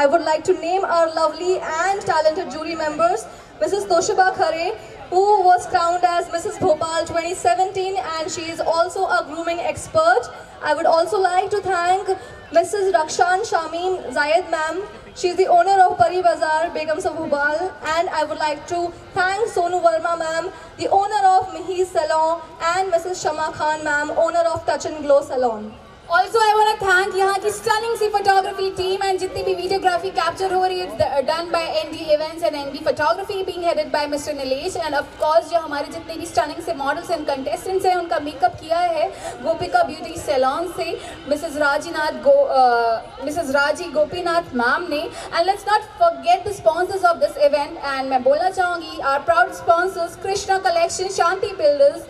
I would like to name our lovely and talented jury members. Mrs. Toshiba Khare, who was crowned as Mrs. Bhopal 2017, and she is also a grooming expert. I would also like to thank Mrs. Rakshan Shamim Zayed ma'am. She is the owner of Pari Bazaar, Begums of Bhopal, and I would like to thank Sonu Verma ma'am, the owner of Mihi Salon, and Mrs. Shama Khan ma'am, owner of Touch and Glow Salon. Also, I want to thank यहाँ की stunning C photography team and जितनी भी videography capture हो रही है done by ND Events and ND Photography being headed by Mr. Nilesh, and of course जो हमारे जितने भी stunning से models and contestants हैं उनका makeup किया है गोपिका beauty salon से Mrs. Raji Gopinath ma'am ने. And let's not forget the sponsors of this event, and मैं बोलना चाहूँगी our proud sponsors Krishna Collection, Shanti Builders,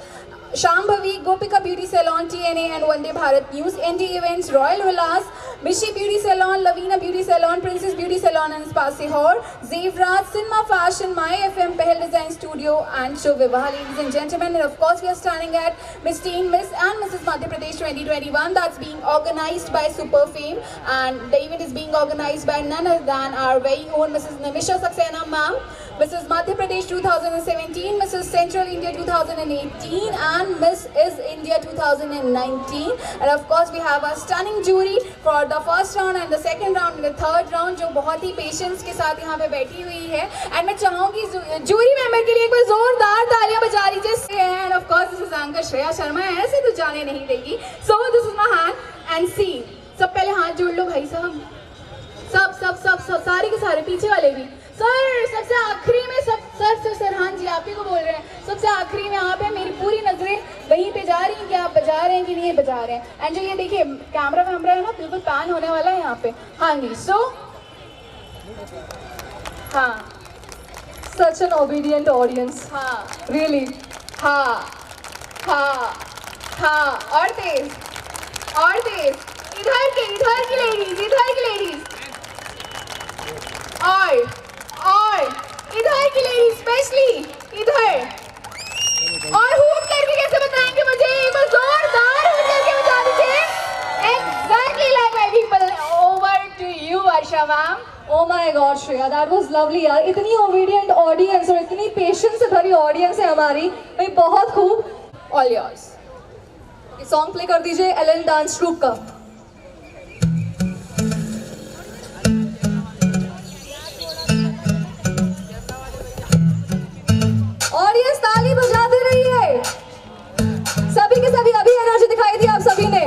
Shambhavi, Gopika Beauty Salon, TNA and Vande Bharat News, ND Events, Royal Villas, Mishi Beauty Salon, Lavina Beauty Salon, Princess Beauty Salon and Spa Sihor, Zevraj, Cinema Fashion, My FM, Pehel Design Studio and Shubh Vivah. Ladies and gentlemen, and of course we are standing at Miss Teen, Miss and Mrs. Madhya Pradesh 2021 that's being organized by Super Fame, and the event is being organized by none other than our very own Mrs. Namisha Saxena ma'am, Mrs. Madhya Pradesh 2017, Mrs. Central India 2018 and Miss is India 2019. And of course we have a stunning jury for the first round and the second round and the third round जो बहुत ही patience के साथ यहाँ पे बैठी हुई है. And मैं चाहूँगी जूरी मेंबर के लिए एक बार जोरदार तालियां बजा लीजिए. And of course this is anchor Shreya Sharma, ऐसे तो जाने नहीं देगी. So this is my hand and see. सब पहले हाथ जोड़ लो भाई साहब, सब सब सब सब सारे के सारे, पीछे वाले भी. सर सबसे आखिरी में सर हाँ जी आप ही को बोल रहे हैं. सबसे आखिरी में आप है, मेरी पूरी नजरें वहीं पे जा रही हैं कि आप बजा रहे हैं कि नहीं बजा रहे हैं. एंड जो ये देखिए कैमरा वैमरा है ना बिल्कुल पैन होने वाला है यहाँ पे. हाँ जी. सो हाँ,
such an obedient audience.
हाँ
Really.
हाँ हाँ हाँ, और तेज और तेज. इधर की लेडीज, इधर की लेडीज और इधर की लेडीज स्पेशली इधर. और हुक करके कैसे बताएंगे मुझे? एक बार जोरदार हुक करके बता दीजिए. Exactly like my people. Over to you, Arsha ma'am.
Oh my God, Shreya, that was lovely यार. इतनी obedient audience और इतनी patience से भरी audience है हमारी. भाई बहुत खूब.
All yours.
ये song play कर दीजिए एलन डांस ट्रूप का. ऑडियंस ताली बजाते रहिए. सभी के सभी अभी एनर्जी दिखाई दी आप सभी ने.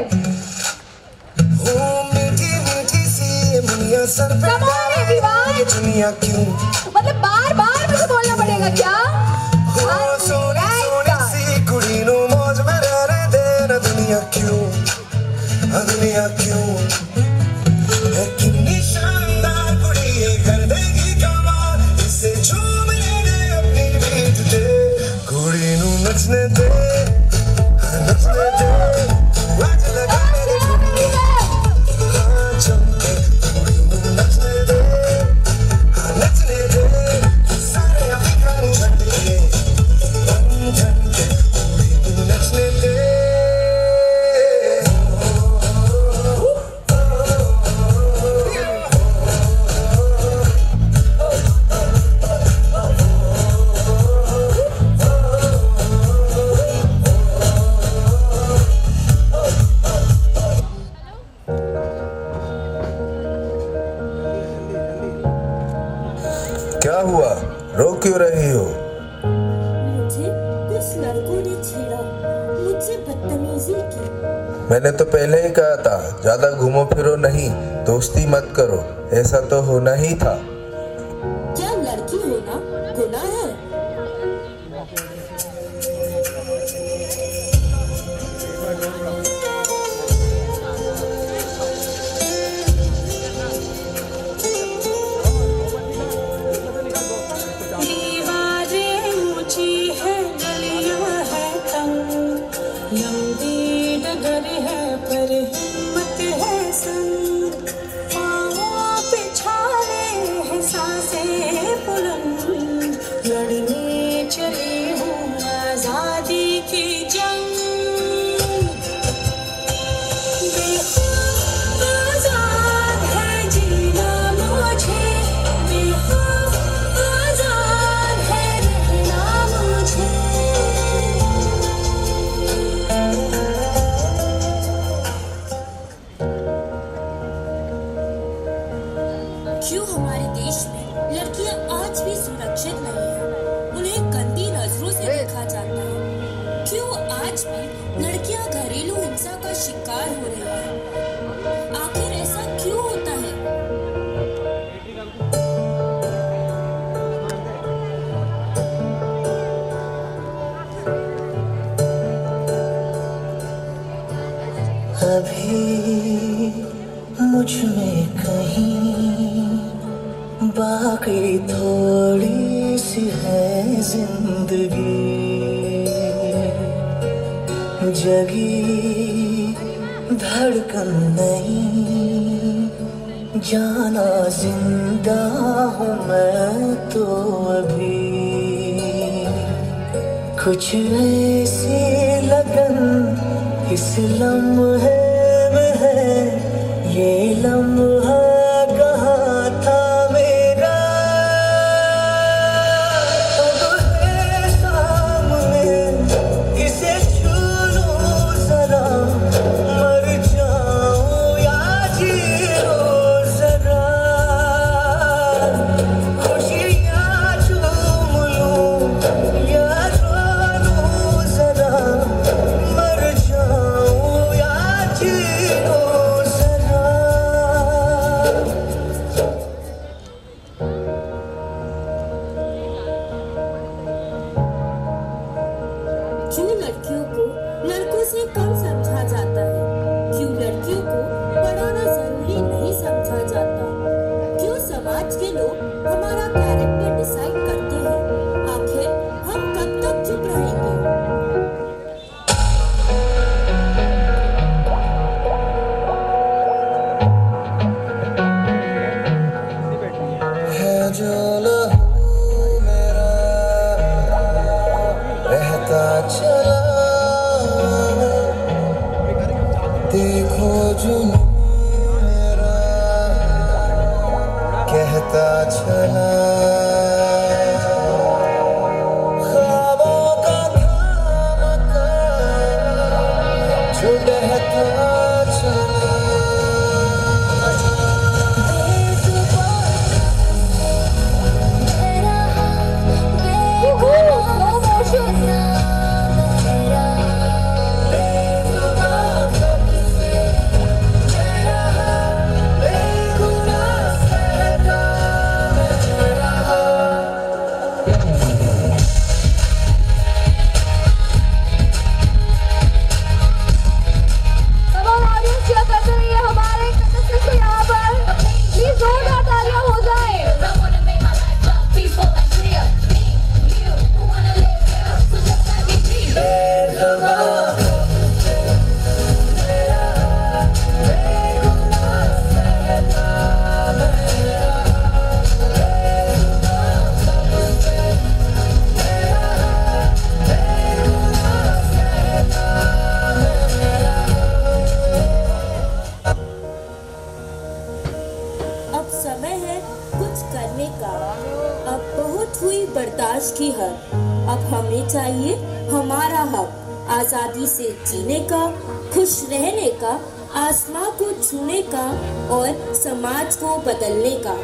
दुनिया क्यों,
मतलब बार बार मुझे बोलना पड़ेगा क्या?
सोनी सी कुड़ी नु मौज में रहने देना. दुनिया क्यों, दुनिया क्यों है कितनी शानदार कुड़ी है, कर देगी कमाल. इसे झूमने दे अपनी बीट दे, कुड़ी नु नचने दे, नचने दे. लाज लगा मेरे कुड़ी हाँ चमके, कुड़ी नु नचने दे, नचने दे. सारे अफ्रीकन छड़ के बन ठन के, कुड़ी नु नचने दे. क्या हुआ, रो क्यों रही हो?
मुझे कुछ लड़कों ने छेड़ा, मुझसे बदतमीजी की.
मैंने तो पहले ही कहा था ज्यादा घूमो फिरो नहीं, दोस्ती मत करो. ऐसा तो होना ही था.
क्या लड़की होना गुनाह है?
दीवारें ऊंची है, गलियां है तंग, लंबी डगर है पर हिम्मत है संग. पाँवों पे छाले हैं सांसें बुलंद, लड़ने चली हूँ आजादी की जंग. बेखौफ आजाद है जीना मुझे, बेखौफ आजाद है रहना मुझे.
क्यों हमारे देश में लड़कियां आज भी सुरक्षित नहीं हैं? उन्हें गंदी नजरों से देखा जाता है. क्यों आज भी लड़कियां घरेलू हिंसा का शिकार हो रही हैं? आखिर ऐसा क्यों होता है?
अभी मुझ में कहीं बाकी थोड़ी सी है जिंदगी. जगी धड़कन नहीं, जाना जिंदा हूँ मैं तो अभी। कुछ ऐसी लगन इस लम्हे में है, ये लम्हा कहाँ था मेरा, अब है सामने इसे छू लूं जरा, मर जाऊं या जी लूं जरा, खुशियाँ चूम लूं या रो लूं जरा, मर जाऊं या जी लूं जरा।
क्यों लड़कियों को लड़कों से कम समझा जाता है? क्यों लड़कियों को पढ़ाना जरूरी नहीं समझा जाता? क्यों समाज के लोग हमारा कैरेक्टर डिसाइड करते हैं? आखिर हम कब तक चुप रहेंगे?
है जो लहू मेरा बहता चला, देखो जुनून मेरा कहता चला, ख्वाबों का थामता जो बहता चला।
अब समय है कुछ करने का, अब बहुत हुई बर्दाश्त की हद, अब हमें चाहिए हमारा हक, आजादी से जीने का, खुश रहने का, आसमां को छूने का और समाज को बदलने का।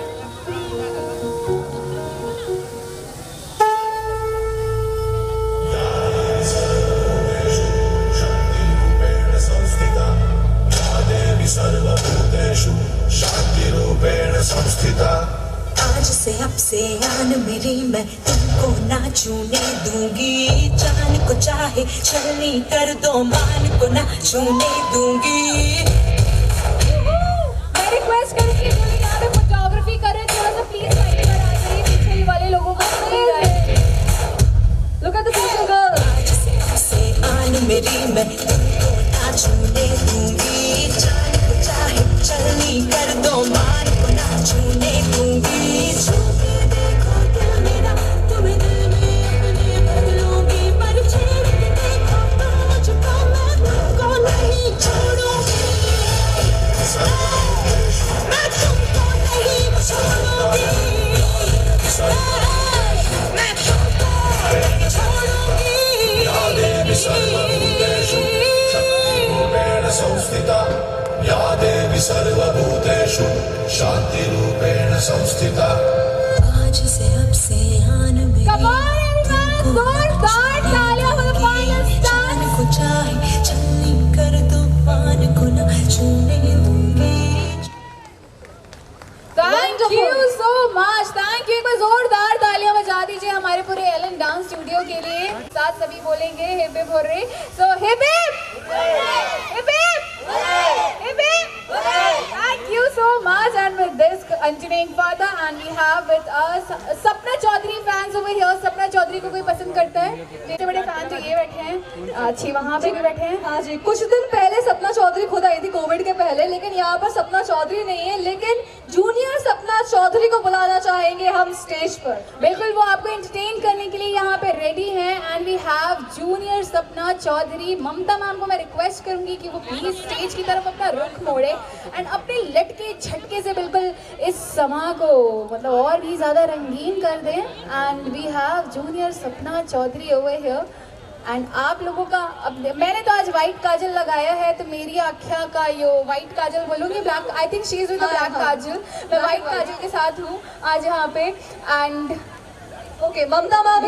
आज से अब से आन मेरी मैं तुमको ना छूने दूंगी, जान को चाहे छलनी कर दो मान को ना छूने दूंगी।
मैं रिक्वेस्ट करूंगी जो यहाँ पे फोटोग्राफी कर रहे हैं थोड़ा सा प्लीज साइड पर आ जाइए, पीछे वाले लोगों को look at the single girl.
आज से अब से आन मेरी मैं तुमको ना छूने दूंगी, जान को चाहे छलनी कर दो मान को ना छूने दूंगी। छू के देखो दिल मेरा, तुम्हें दिल में अपने बदलूंगी, पर छेड़ के देखो तो मुझको मैं तुमको नहीं छोड़ूंगी, मैं तुमको नहीं छोड़ूंगी, मैं तुमको नहीं छोड़ूंगी।
या देवी सर्वभूतेषु शान्तिरूपेण संस्थिता।
आज से अब से आन मेरी
जोरदार तालियां for the final stand।
जान को चाहे छलनी कर दो मान को ना छूने दूंगी।
Thank you so much, thank you। एक बार जोरदार तालियां बजा दीजिए हमारे पूरे एलन डांस स्टूडियो के लिए। साथ सभी बोलेंगे hip hip hurray. So hip hip hip hip hip hip. Thank you so much, and with this engineering father, and we have with us Sapna Chaudhary fans over here. Sapna
Chaudhary को कोई पसंद करता है? मेरे बड़े फैन तो ये बैठे हैं, अच्छी वहाँ पे भी बैठे हैं।
हाँ जी, कुछ दिन पहले सपना चौधरी खुद आई थी कोविड के पहले, लेकिन यहाँ पर सपना चौधरी नहीं है, लेकिन जूनियर सपना चौधरी को बुलाना चाहेंगे हम स्टेज पर।
बिल्कुल, वो आपको एंटरटेन करने के लिए यहाँ पे रेडी हैं। And we have junior Sapna Chaudhary. Mamata ma'am को मैं रिक्वेस्ट करूंगी कि वो प्लीज स्टेज की तरफ अपना रुख मोड़े एंड अपने लटके झटके से बिल्कुल इस समा को मतलब और भी ज्यादा रंगीन कर दें। And we have junior Sapna Chaudhary over here. And आप लोगों का अब मैंने तो आज व्हाइट काजल लगाया है, तो मेरी आँखिया का यो व्हाइट काजल बोलूँगी, black, I think she is with black Kajal. मैं व्हाइट काजल के साथ हूँ आज यहाँ पे। And
okay, Mamta ma'am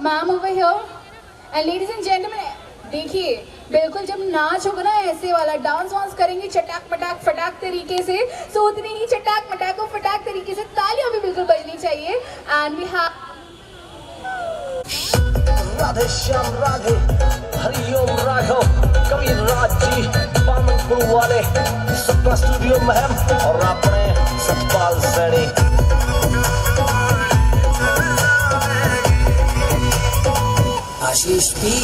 ma'am over here. And ladies and gentleman, देखिए बिल्कुल जब नाच होगा ना ऐसे वाला डांस वांस करेंगे चटाक मटाक फटाक तरीके से, तो उतनी ही चटाक मटाक और फटाक तरीके से तालियां भी बिल्कुल बजनी चाहिए। And we have
Radhe Shyam Radhe Hariom Raghav Kavi Raji बामनपुर वाले सपना स्टूडियो में हम और अपने सतपाल सैनी। आशीष भी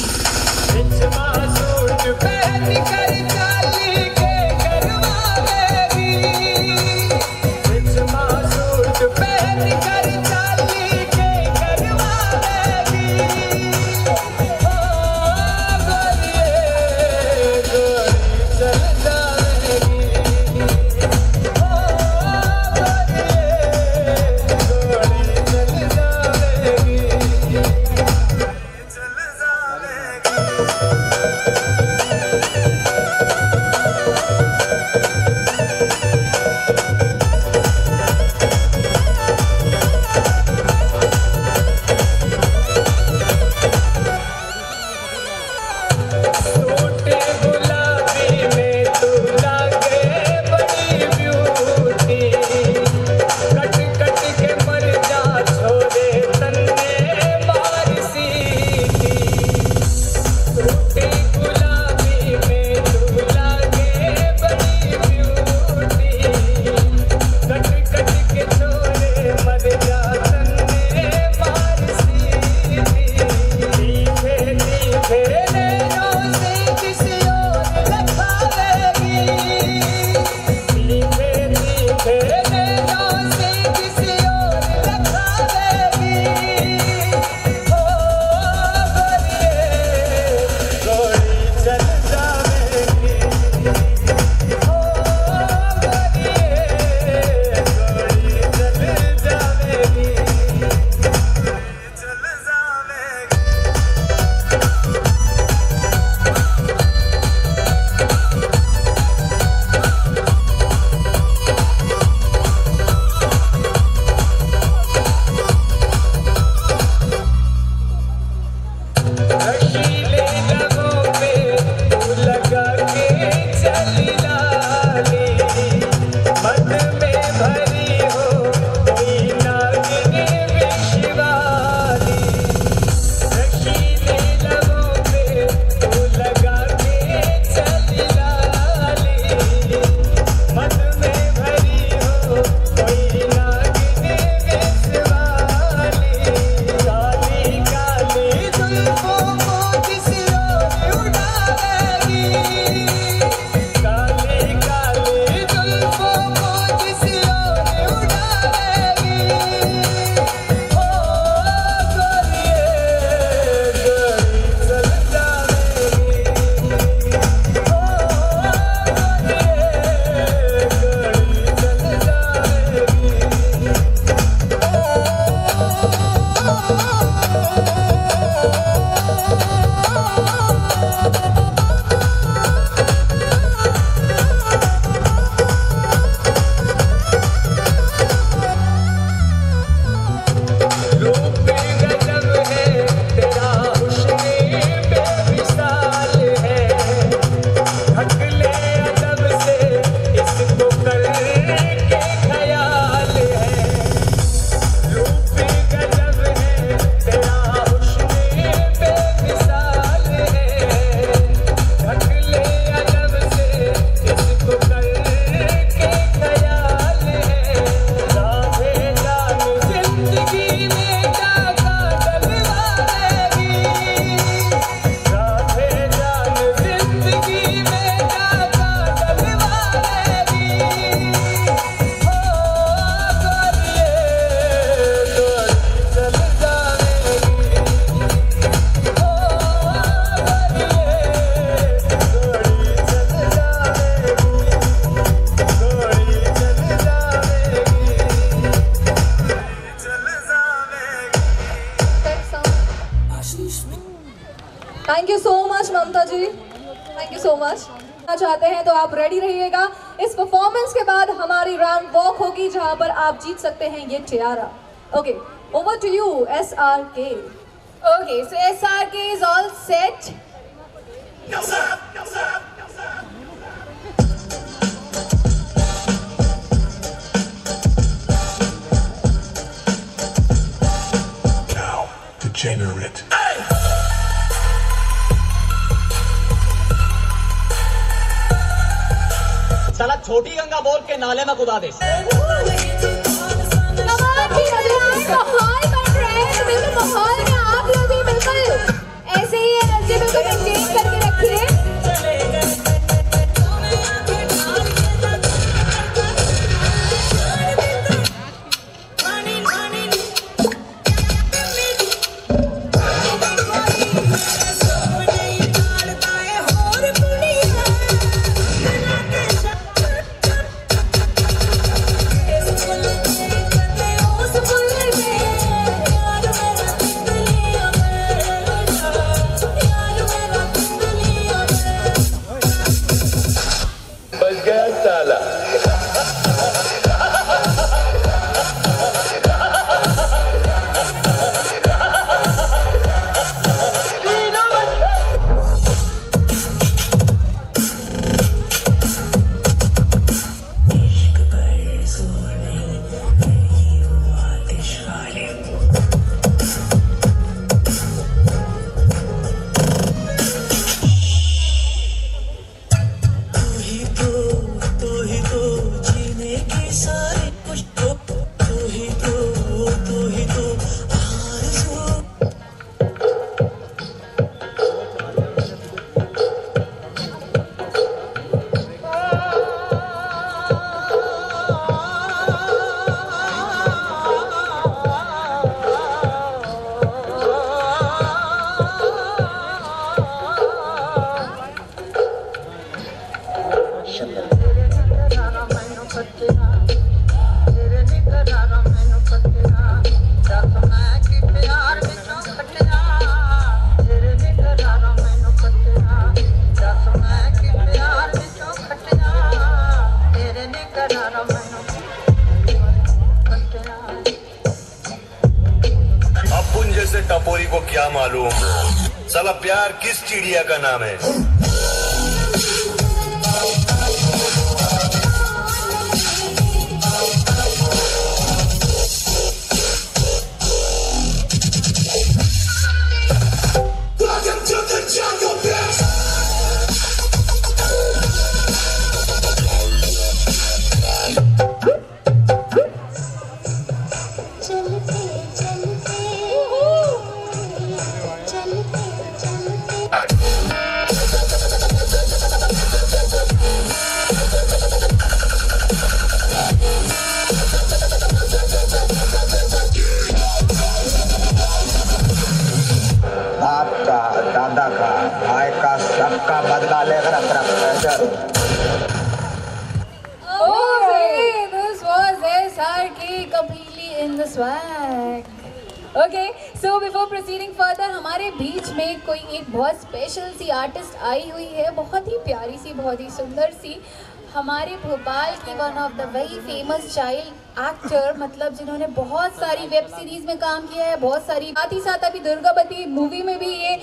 thank you so much Mamta ji, thank you so much. चाहते हैं तो आप रेडी रहिएगा। इस परफॉर्मेंस के बाद हमारी राउंड वॉक होगी जहां पर आप जीत सकते हैं ये tiara. Okay, over to you SRK।
Okay, so SRK is all set.
Now, degenerate.
साला छोटी गंगा बोल के नाले में कुदा दे।
माहौल में आप लोग भी बिल्कुल ऐसे ही एनर्जी बिल्कुल मेंटेन करके रखिए।
टपोरी को क्या मालूम साला प्यार किस चिड़िया का नाम है।
दादा का भाई का सबका बदला लेकर
this was SRK completely in the swag. Okay, so before proceeding further, हमारे बीच में कोई एक बहुत स्पेशल सी आर्टिस्ट आई हुई है, बहुत ही प्यारी सी, बहुत ही सुंदर सी, हमारे भोपाल की one of the very famous child actor, मतलब जिन्होंने बहुत सारी वेब सीरीज में काम किया है, बहुत सारी, साथ ही साथ अभी दुर्गावती मूवी में भी ये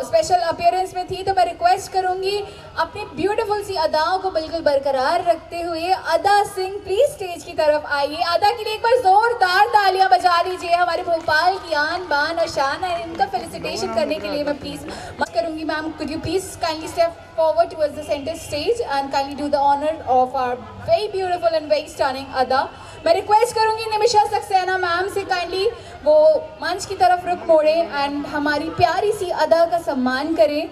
स्पेशल अपीयरेंस में थी। तो मैं रिक्वेस्ट करूंगी अपनी ब्यूटीफुल सी अदाओं को बिल्कुल बरकरार रखते हुए अदा सिंह प्लीज स्टेज की तरफ आइए। अदा के लिए एक बार जोरदार तालियां बजा दीजिए, हमारे भोपाल की आन बान और शान है। इनका फेलिसिटेशन करने के लिए मैं प्लीज मत करूंगी। Ma'am, could you please kindly step forward towards the center stage and kindly do the honor of our very beautiful and very stunning Ada. मैं रिक्वेस्ट करूंगी निमिषा सक्सेना मैम से काइंडली वो मंच की तरफ रुख मोड़े एंड हमारी प्यारी सी अदा का सम्मान करें।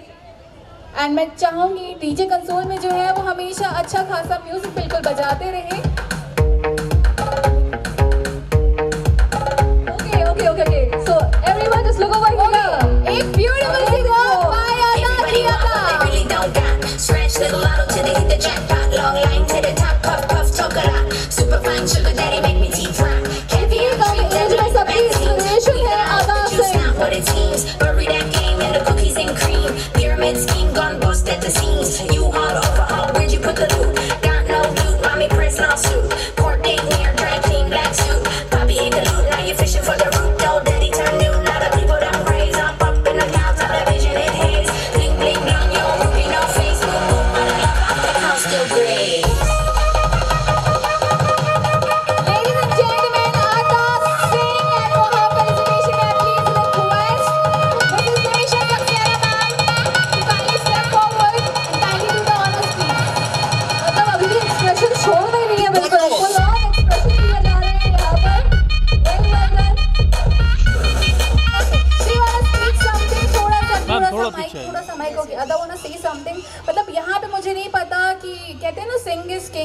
एंड मैं चाहूंगी डीजे कंसोल में जो है वो हमेशा अच्छा खासा म्यूजिक बिल्कुल बजाते रहे। Okay. So everyone just look over here. एक beautiful C walk by Scratch little lotto till they hit the jackpot. Long line to the top, puff puff, talk a lot. Super fine sugar daddy make me teeth rock. Can't be a treat that you like the inspiration है Ada Singh. It's not what it seems. Bury that game in the cookies and cream.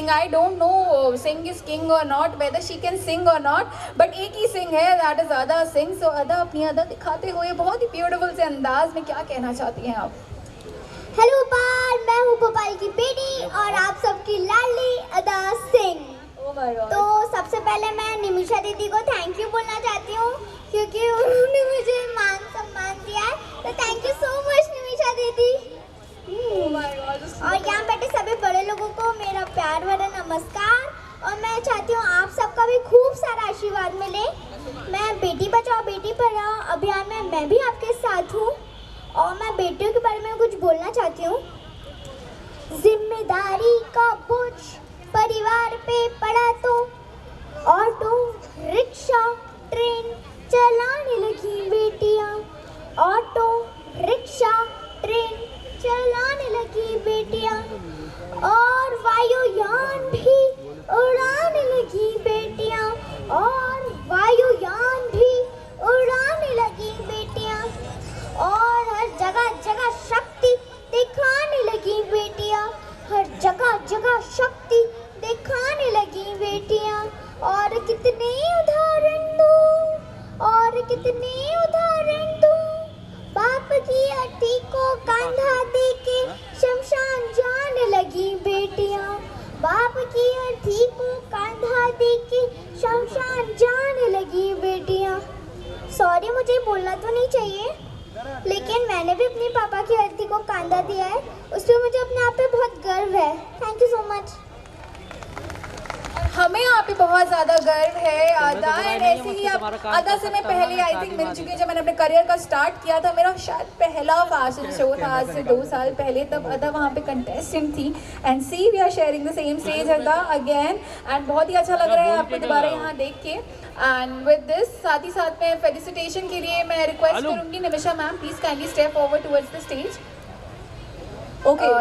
sing. I don't know Singh is king or not, whether she can sing or not, but एक ही Singh है, that is Ada Singh. So Ada अपनी अदा दिखाते हुए बहुत ही beautiful से अंदाज में क्या कहना चाहती हैं आप?
हेलो भोपाल, मैं हूँ भोपाल की बेटी और आप सबकी लाडली अदा सिंह। तो सबसे पहले मैं निमिषा दीदी को थैंक यू बोलना चाहती हूँ क्योंकि उन्होंने मुझे मान सम्मान दिया है, तो thank you so much Nimisha दीदी। और यहाँ बैठे सभी बड़े लोगों को मेरा प्यार भरा नमस्कार, और मैं चाहती हूँ आप सबका भी खूब सारा आशीर्वाद मिले। मैं बेटी बचाओ बेटी पढ़ाओ अभियान में मैं भी आपके साथ हूँ, और मैं बेटियों के बारे में कुछ बोलना चाहती हूँ। जिम्मेदारी का बोझ परिवार पे पड़ा तो ऑटो रिक्शा ट्रेन चलाने लगी बेटियाँ, ऑटो रिक्शा ट्रेन चलाने लगी बेटियाँ, और वायुयान भी उड़ाने लगी बेटियाँ, और वायुयान भी उड़ाने लगी बेटियाँ, और हर जगह जगह शक्ति दिखाने लगी बेटियाँ, हर जगह जगह शक्ति दिखाने लगी बेटियाँ। और कितने उदाहरण दूँ, और कितने उदाहरण दूँ, बाप की अर्थी को कंधा दे के शमशान जाने लगी बेटियाँ, बाप की अर्थी को कंधा दे के शमशान जाने लगी बेटियाँ। सॉरी, मुझे बोलना तो नहीं चाहिए, लेकिन मैंने भी अपने पापा की अर्थी को कंधा दिया है, उससे मुझे अपने आप पे बहुत गर्व है। Thank you so much.
हमें आप पे बहुत ज़्यादा गर्व है अदा, एंड ऐसे ही आप अदा से मैं पहले आई थिंक मिल चुकी है। जब मैंने अपने करियर का स्टार्ट किया था, मेरा शायद पहला फैशन शो था आज से 2 साल पहले, तब अदा वहाँ पे कंटेस्टेंट थी। And see we are sharing the same stage अदा अगेन, एंड बहुत ही अच्छा लग रहा है आपको दोबारा यहाँ देख के। एंड विद दिस साथ ही साथ में फेलिसिटेशन के लिए मैं रिक्वेस्ट करूँगी Nimisha ma'am, please kindly step forward towards the stage.
Okay,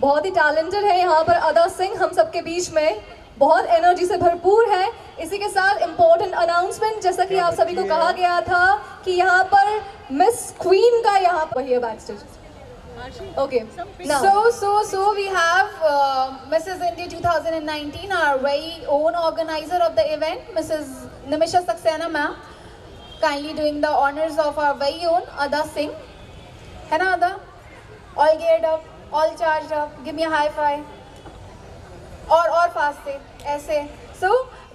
बहुत ही टैलेंटेड है यहाँ पर अदा सिंह हम सबके बीच में, बहुत एनर्जी से भरपूर है। इसी के साथ इम्पोर्टेंट अनाउंसमेंट, जैसा कि आप सभी को कहा गया था कि यहाँ पर मिस क्वीन का यहाँ पर है back stage. Okay,
so we have Mrs. India 2019, our very own organizer of the event, Mrs. Nimisha Saxena ma'am, kindly doing the honors of our very own Ada Singh. है ना Ada? All geared up, all charged up. Give me a high five. और fast से ऐसे। So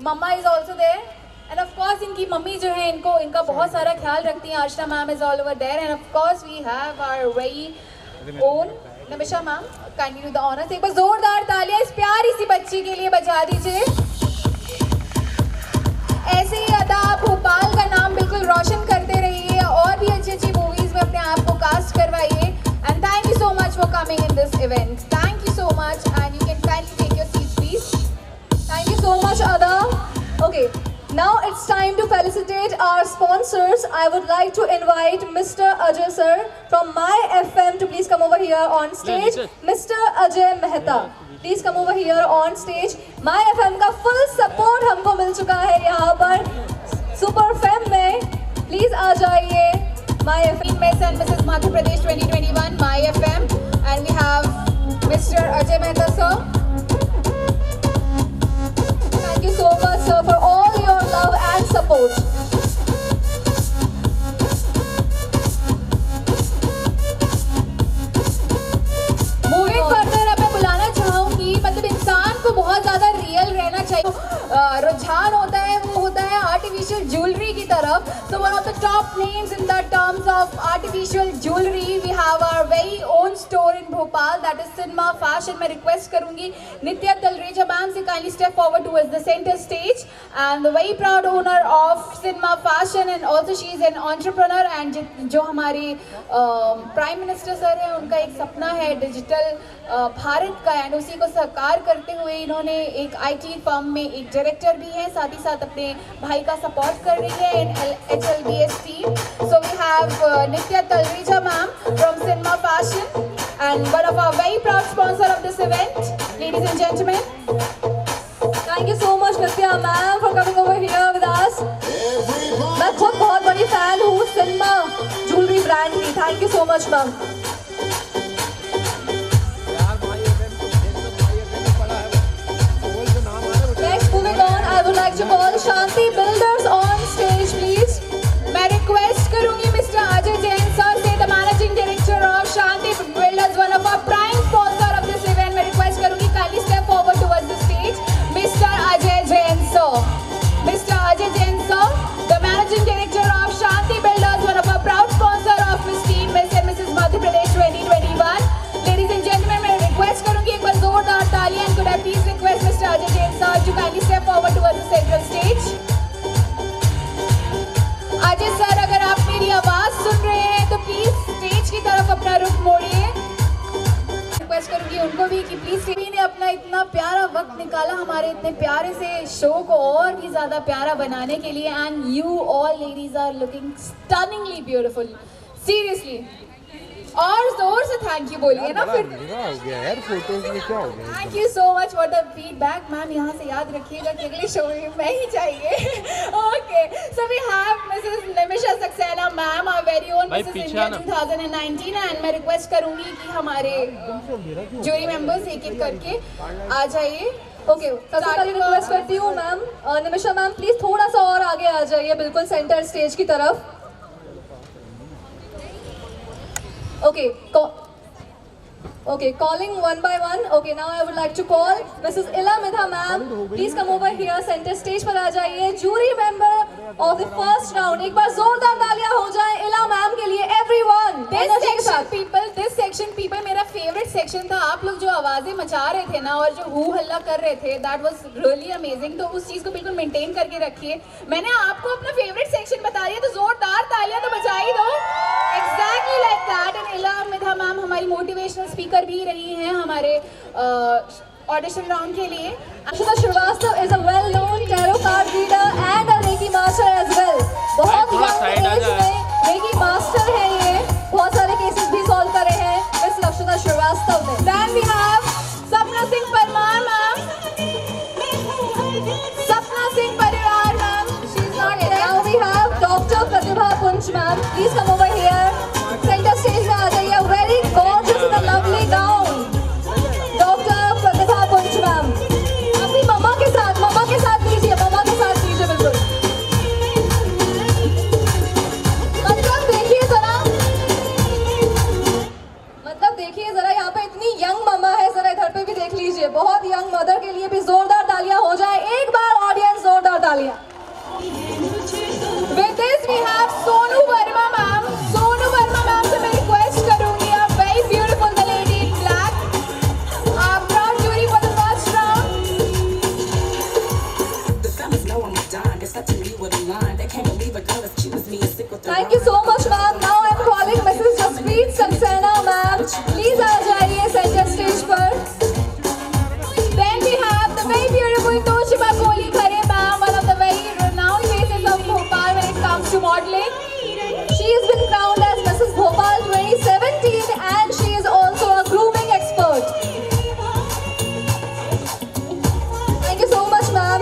mama is also there, and of course इनकी mummy जो है इनका बहुत सारा ख्याल रखती हैं। आशना ma'am is all over there, and of course we have our very own Nimisha ma'am, kindly do the honors। एक बार जोरदार तालियां इस प्यारी सी बच्ची के लिए बजा दीजिए। ऐसे ही अदा भोपाल का नाम बिल्कुल रोशन करते रहिए, और भी अच्छी अच्छी मूवीज में अपने आप को कास्ट करवाइए। And thank you so much for coming in this event. Thank you so much, and you can kindly take your seats, please.
Thank you so much, Ada. Okay, now it's time to felicitate our sponsors. I would like to invite Mr. Ajay sir from My FM to please come over here on stage. Mr. Ajay Mehta, please come over here on stage. My FM का full support हमको मिल चुका है यहाँ पर Super Fem में, please आ जाइए। My FM
Miss and Mrs. Madhya Pradesh 2021, My FM, and we have Mr. Ajay Mehta sir.
Thank you so much sir for all your love and support.
Moving further, अब मैं बुलाना चाहूँगी, मतलब इंसान को बहुत ज़्यादा रियल रहना चाहिए। रुझान होता है वो होता है आर्टिफिशियल ज्वेलरी की तरफ। So one of the top names in the terms of artificial jewelry, we have our very own store in Bhopal, that is Cinema Fashion। मैं रिक्वेस्ट करूँगी नित्या तलरेजा मैम से kindly step forward towards the center stage, and the very proud owner of Cinema Fashion, and also she is an entrepreneur, and जो हमारे prime minister sir हैं उनका एक सपना है डिजिटल भारत का, एंड उसी को साकार करते हुए इन्होंने एक IT फर्म में एक डायरेक्टर भी है, साथ ही साथ अपने भाई का सपोर्ट कर रही है इन HLBS team. So we have Nitya Talreja ma'am from Cinema Fashion, and one of our very proud sponsor of this event, ladies and gentlemen.
Thank you so much Nitya ma'am for coming over here with us. मैं खुद बहुत बड़ी fan हूँ cinema jewellery brand की। Thank you so much ma'am. to call Shanti Builders on stage, please.
मैं request करूंगी mister Ajay Jain sir से, the managing director of Shanti builders, one of our prime sponsor of this event. मैं request करूंगी kindly step forward towards the stage mister Ajay Jain sir. Mister Ajay Jain sir, the managing director of Shanti builders, one of our proud sponsor of miss team miss and Mrs Madhya Pradesh 2021। Ladies and gentleman, मैं request करूंगी एक बार जोरदार तालियां। And could I please request mister Ajay Jain sir to kindly step forward towards the central stage. Ajay sir, अगर आप मेरी आवाज सुन रहे हैं तो प्लीज स्टेज की तरफ अपना रुख मोड़िए। रिक्वेस्ट करूंगी उनको भी कि प्लीज टीवी ने अपना इतना प्यारा वक्त निकाला हमारे इतने प्यारे से शो को और भी ज्यादा प्यारा बनाने के लिए। And you all ladies are looking stunningly beautiful, seriously. और जोर से थैंक यू बोलिए ना फिर। Thank you so much for the feedback. Ma'am यहाँ से याद रखिएगा कि अगले शो में मैं ही चाहिए। Okay, so we have Mrs Nimisha Saxena ma'am, our very own Mrs India 2019। And मैं रिक्वेस्ट करूंगी कि हमारे जूरी मेंबर्स एक एक करके आ जाइए।
ओके, सबसे पहले रिक्वेस्ट करती हूँ मैम, निमिषा मैम प्लीज थोड़ा सा और आगे आ जाइए, बिल्कुल सेंटर स्टेज की तरफ। Okay, calling one by one. Okay, now I would like to call Mrs. Ila Midha ma'am. Please come over here, center stage पर आ जाइए। Jury member of the first round, एक बार जोरदार तालियां हो जाए इला मैम के लिए, everyone।
This section people मेरा favorite section था। आप लोग जो आवाजें मचा रहे थे ना और जो हू हल्ला कर रहे थे, that was really amazing। तो उस चीज को बिल्कुल मेंटेन करके रखिए। मैंने आपको अपना favorite section बता दिया, तो जोरदार तालियां तो बजा ही दो। Exactly like that। And इला मिधा मैम हमारी मोटिवेशनल स्पीकर भी रही हैं हमारे ऑडिशन राउंड के लिए।
Akshita Srivastava is a well-known tarot card reader and a Reiki master as well। बहुत young age में Reiki master है ये, बहुत सारे cases भी solve करे हैं Miss Akshita Srivastava ने।
Then we have Sapna Singh Parmar ma'am। Sapna Singh Parmar ma'am, she's not here।
Now we have Dr. Pratibha Punch ma'am, please come over here, center stage में आ जाइए, very gorgeous in a lovely gown। Dr. Pratibha Punch ma'am, अपनी मम्मा के साथ लीजिए, मम्मा के साथ लीजिए बिल्कुल। मतलब देखिए जरा यहाँ पे इतनी यंग मम्मा है, जरा इधर पे भी देख लीजिए, बहुत यंग मदर के लिए भी जोरदार तालियां हो जाए एक बार, ऑडियंस जोरदार तालियां।
With this we have Sonu Verma ma'am। Sonu Verma ma'am से मैं request करूँगी, आप very beautiful, the lady in black, आप proud jury for the first round।
Thank you so much ma'am। Now I'm calling Mrs. Jaspreet Saxena ma'am, please आ जाइए center stage पर।
Then we have the very beautiful Toshiba Kohli Khare ma'am, one of the very renowned faces of Bhopal when it comes to modeling।
She has been crowned as Mrs. Bhopal 2017 and she is also a grooming expert। Thank you so much ma'am।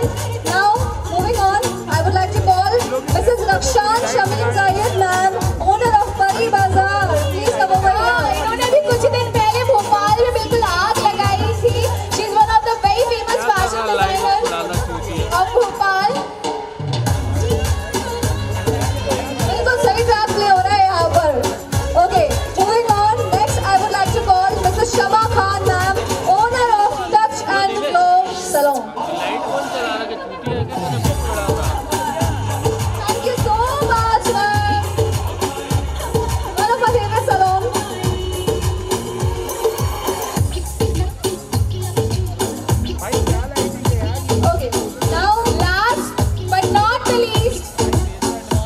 Now moving on, I would like to call Mrs. Rakshan Shamim Zahid ma'am, owner of Pari Bazaar, please come over here।
इन्होंने भी कुछ दिन पहले भोपाल में बिल्कुल आग लगाई थी। She is one of the very famous fashion designers of Bhopal.
बिल्कुल सही ट्रैक प्ले हो रहा है यहाँ पर। Okay, moving on, next I would like to call Mrs. Shama Khan ma'am, owner of Touch and Glow Salon। Thank you so much ma'am, one of my favorite salon। Okay, now
Last but not the least,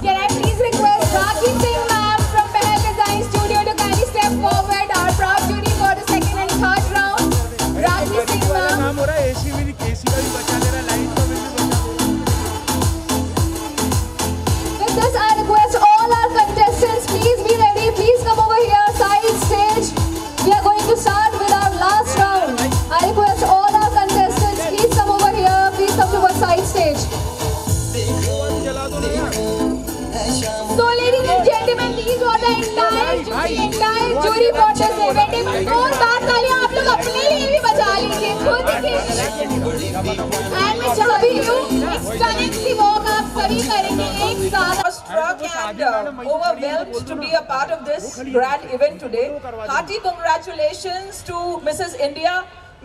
can I please request Rakhi Singh ma'am from Pehal Design Studio to kindly step forward, our proud jury for the second and third round। Rakhi Singh ma'am।
with this I request all our contestants, please be ready, please come over here, side stage। We are going to start with our last round। I request all our contestants, please come over here, please come to our side stage।
So ladies and gentlemen, these were the entire jury for this event। एक और बात तालियां आप लोग अपने लिए भी बजा लीजिए, खुद के लिए। एंड मैं चाहती हूँ एक स्टनिंग सी वॉक आप सभी करेंगे एक साथ.
Struck and overwhelmed to be a part of this grand event today. Hearty congratulations to Mrs. India,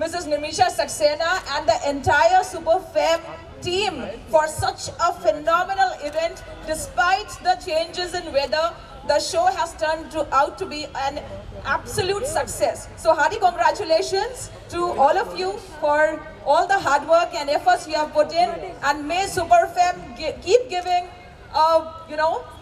Mrs. Nimisha Saxena and the entire Super Fem team for such a phenomenal event. Despite the changes in weather, the show has turned out to be an absolute success. So hearty congratulations to all of you for all the hard work and efforts you have put in, and may Super Fem keep giving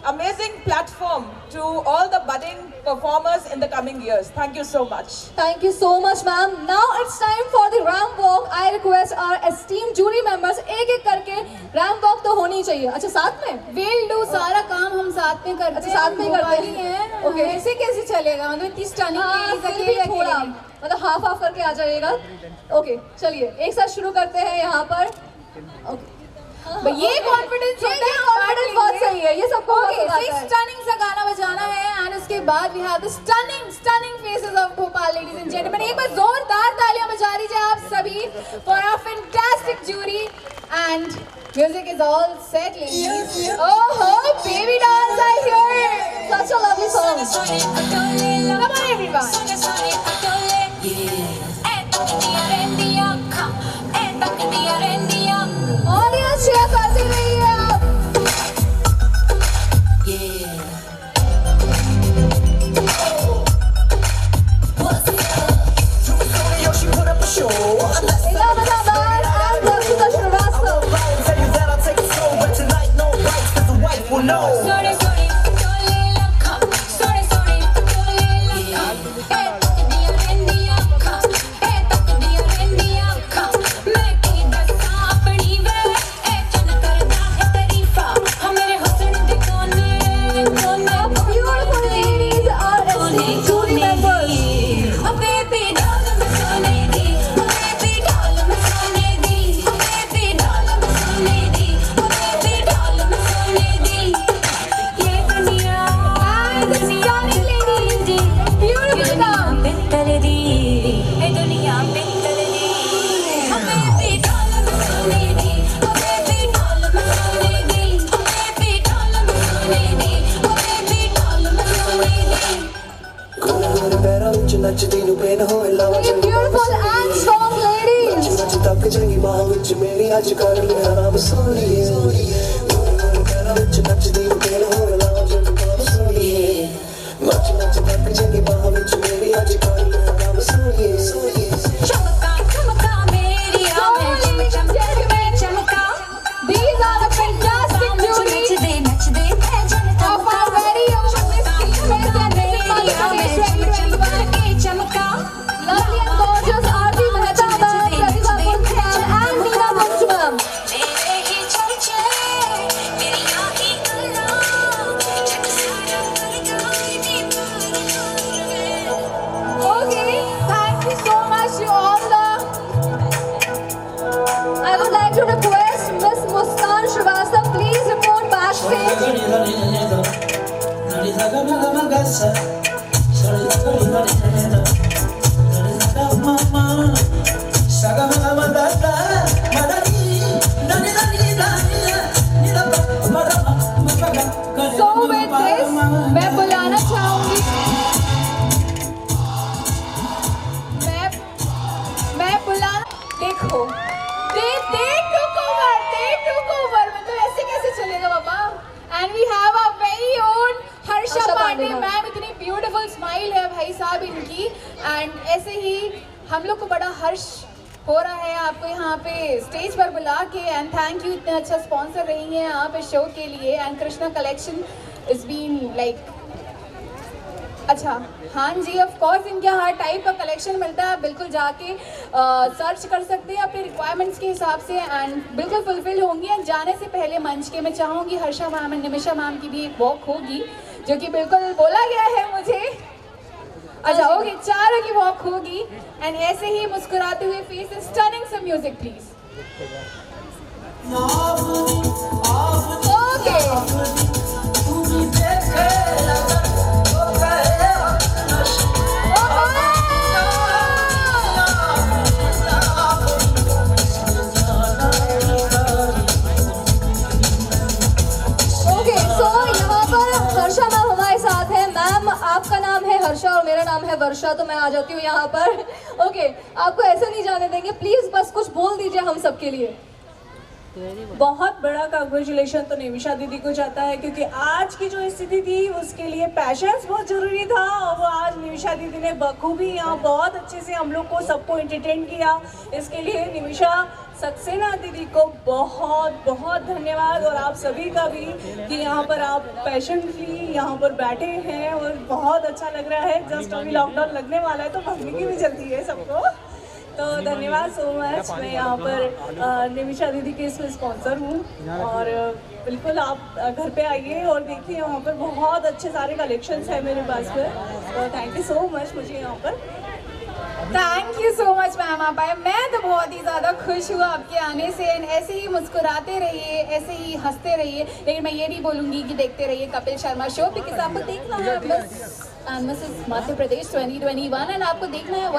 amazing platform to all the budding performers in the coming years. Thank you so much.
Thank you so much, ma'am. Now it's time for the ramp walk. I request our esteemed jury members एक करके ramp walk तो होनी चाहिए. अच्छा साथ में?
We'll do सारा काम हम साथ में करते हैं.
अच्छा साथ में करते हैं.
Okay. ऐसे कैसे चलेगा? मतलब इतनी stunning
अकेले थोड़ा मतलब हाफ करके आ जाइएगा. Okay, चलिए एक साथ शुरू करते हैं यहाँ पर. Okay.
ये कॉन्फिडेंस होता है,
कॉन्फिडेंस बहुत सही है, ये सबको
स्टनिंग सा गाना बजाना है एंड उसके बाद we have the stunning faces of Bhopal. Ladies and gentleman, एक बार जोरदार तालियां बजा दीजिए आप सभी for our fantastic jury. And music is all set ladies. ओहो baby dance I hear,
such a lovely song.
Come on everyone.
Audience share करती रहिए आप. Beautiful and strong ladies. These are the fantastic juries of our very own Miss lovely and gorgeous Aarti Mehta ma'am, Pratibha Kunchal and Meena Munch ma'am. Okay, thank you so much to all the. I would like to request Miss Muskan Shrivastava, please report backstage.
So with this, मैं बुलाना चाहूंगी, मैं बुलाना. देखो, they took over. मतलब ऐसे कैसे चलेगा बाबा? And we have our very own Harsha Pandey ma'am. इतनी ब्यूटीफुल स्माइल है भाई साहब इनकी. एंड ऐसे ही हम लोग को बड़ा हर्ष हो रहा है आपको यहाँ पे स्टेज पर बुला के. एंड थैंक यू, इतने अच्छा स्पॉन्सर रही हैं आप इस शो के लिए. And Krishna collection is been like अच्छा हाँ जी, ऑफ कोर्स इनके हर टाइप का कलेक्शन मिलता है. बिल्कुल जाके सर्च कर सकते हैं अपने रिक्वायरमेंट्स के हिसाब से एंड बिल्कुल फुलफिल होंगी. एंड जाने से पहले मंच के मैं चाहूँगी Harsha ma'am and Nimisha ma'am की भी एक वॉक होगी जो कि बिल्कुल बोला गया है मुझे. अच्छा ओके, चारों की वॉक होगी. एंड ऐसे ही मुस्कुराते हुए faces. Stunning some music please. Okay
okay so यहाँ पर हर्षा मैम हमारे साथ है। मैम आपका नाम है हर्षा और मेरा नाम है वर्षा, तो मैं आ जाती हूँ यहाँ पर। ओके आपको ऐसे नहीं जाने देंगे, प्लीज बस कुछ बोल दीजिए हम सबके लिए।
बहुत बड़ा कांग्रेचुलेशन तो निमिषा दीदी को जाता है, क्योंकि आज की जो स्थिति थी उसके लिए पैशंस बहुत जरूरी था, और वो आज निमिषा दीदी ने बखूबी यहाँ बहुत अच्छे से हम लोग को सबको एंटरटेन किया। इसके लिए निमिषा सक्सेना दीदी को बहुत बहुत धन्यवाद, और आप सभी का भी कि यहाँ पर आप पैशनेटली यहाँ पर बैठे हैं और बहुत अच्छा लग रहा है। जस्ट अभी लॉकडाउन लगने वाला है तो भागने की भी जल्दी है सबको, तो धन्यवाद सो मच। मैं यहाँ पर निमिषा दीदी के इसमें स्पॉन्सर हूँ, और बिल्कुल आप घर पे आइए और देखिए वहाँ पर बहुत अच्छे सारे कलेक्शंस हैं मेरे पास में। तो थैंक यू सो मच मुझे यहाँ पर।
Thank you so much ma'am आप आए। मैं तो बहुत ही ज़्यादा खुश हुआ आपके आने से, एंड ऐसे ही मुस्कुराते रहिए, ऐसे ही हंसते रहिए। लेकिन मैं ये नहीं बोलूँगी कि देखते रहिए कपिल शर्मा शो, बिकॉज आपको देखना है miss and Mrs Madhya Pradesh 2021, and आपको देखना है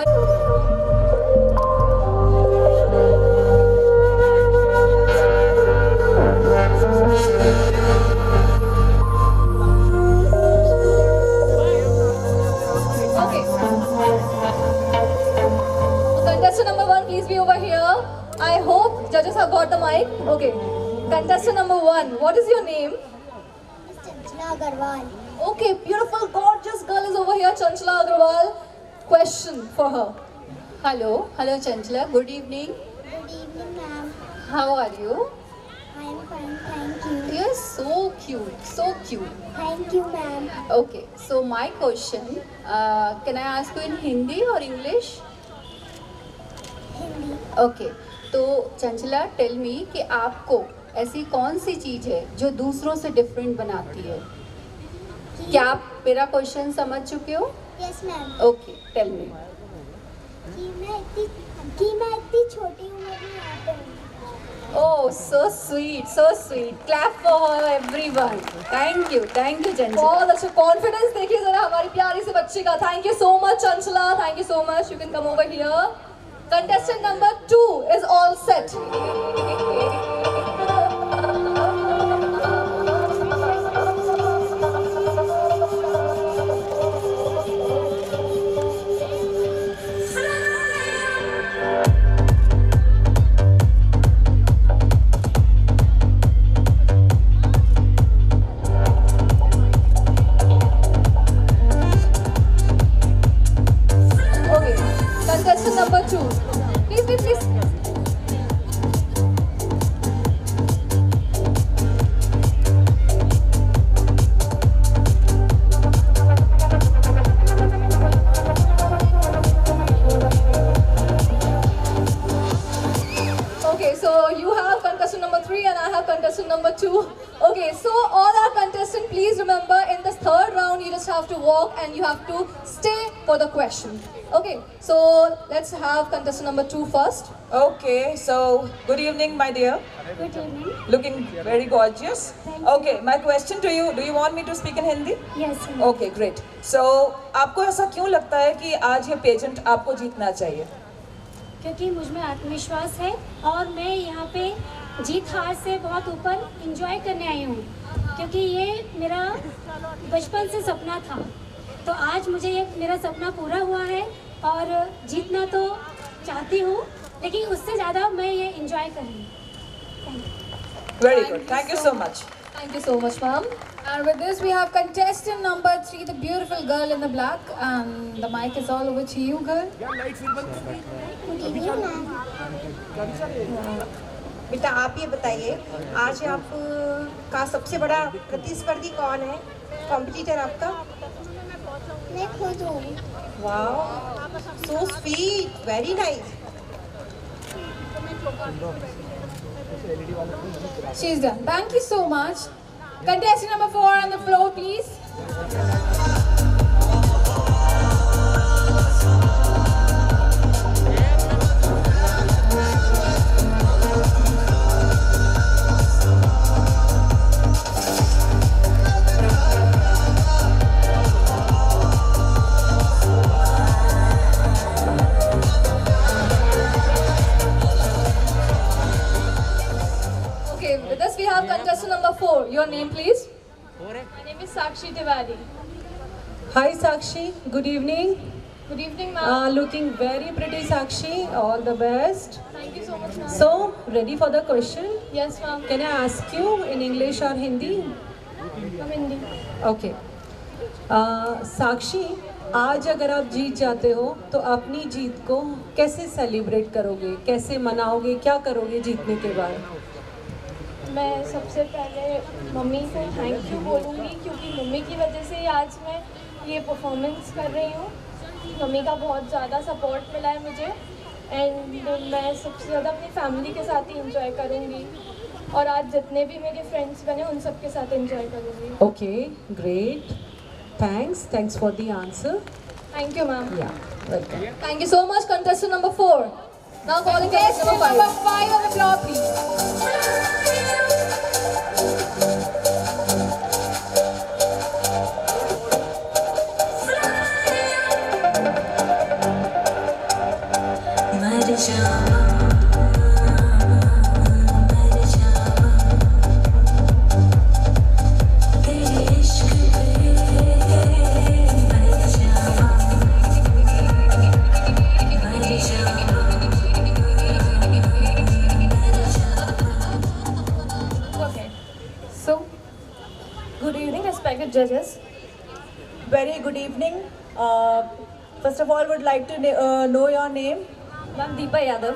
contestant number 1, please be over here. I hope judges have got the mic. Okay. Contestant number 1, what is your name?
Chanchla Agarwal.
Okay, beautiful, gorgeous girl is over here, Chanchla Agarwal. Question for her.
Hello, Chanchla. Good evening.
Good evening, ma'am.
How are you?
I am fine, thank you.
You're so cute, so cute.
Thank you, ma'am.
Okay, so my question, can I ask you in Hindi or English?
Hindi.
Okay, तो Chanchala tell me कि आपको ऐसी कौन सी चीज़ है जो दूसरों से different बनाती है? क्या आप मेरा क्वेश्चन समझ चुके हो?
Yes, ma'am.
Okay, tell me.
कि मैं इतनी छोटी उम्र में यहाँ पे हूँ।
Oh, so sweet, so sweet. Clap for her, everyone. Thank you, Chanchala.
बहुत अच्छा कॉन्फिडेंस देखिए जरा हमारी प्यारी सी बच्ची का। Thank you so much Chanchala, thank you so much. You can come over here. Contestant number 2 is all set. Okay, contestant number 2. Please. Okay, so you have contestant number 3 and I have contestant number 2. Okay, so all our contestants, please remember in this third round you just have to walk and you have to stay for the question. Okay, so let's have contestant number 2 first.
Okay, so good evening, my dear.
Good evening.
Looking very gorgeous. Okay, my question to you, do you want me to speak in Hindi?
Yes, ma'am.
Okay, great. So, आपको ऐसा क्यों लगता है कि आज ये pageant आपको जीतना चाहिए?
क्योंकि मुझ में आत्मविश्वास है और मैं यहाँ पे जीत हार से बहुत ऊपर एंजॉय करने आई हूँ, क्योंकि ये मेरा बचपन से सपना था। तो आज मुझे ये मेरा सपना पूरा हुआ है और जीतना तो चाहती हूँ, लेकिन उससे ज़्यादा मैं ये एंजॉय करूँगी।
Very good. Thank you so much.
Thank you so much, ma'am.
And with this we have contestant number 3, the beautiful girl in the black, and the mic is all over to you, girl.
बेटा आप ये बताइए, आज आप का सबसे बड़ा प्रतिस्पर्धी कौन है? कॉम्पिटिटर आपका?
मैं खुद हूँ।
वाह, so sweet, very nice.
She's done. Thank you so much. Contestant number 4 on the floor, please.
Okay, with this we have contestant number 4. Your name, please.
My name is Sakshi Tiwari.
Hi Sakshi, good evening.
Good evening, ma'am.
Looking very pretty, Sakshi. All the best.
Thank you so much, ma'am.
So, ready for the question?
Yes, ma'am.
Can I ask you in English or Hindi?
I'm Hindi.
Okay. साक्षी, आज अगर आप जीत जाते हो तो अपनी जीत को कैसे celebrate करोगे, कैसे मनाओगे, क्या करोगे जीतने के बाद?
मैं सबसे पहले मम्मी को थैंक यू बोलूँगी क्योंकि मम्मी की वजह से आज मैं ये परफॉर्मेंस कर रही हूँ. मम्मी का बहुत ज़्यादा सपोर्ट मिला है मुझे एंड मैं सबसे ज़्यादा अपनी फैमिली के साथ ही इंजॉय करूँगी और आज जितने भी मेरे फ्रेंड्स बने उन सब के साथ इंजॉय करूँगी.
Okay, great. Thanks for the answer.
Thank you, ma'am.
Yeah, welcome.
Thank you so much, contestant number 4. Now calling contestant number 5 on the floor, please.
Good evening, respected judges. Very good evening. First of all, would like to know your name.
Ma'am, Deepa Yadav.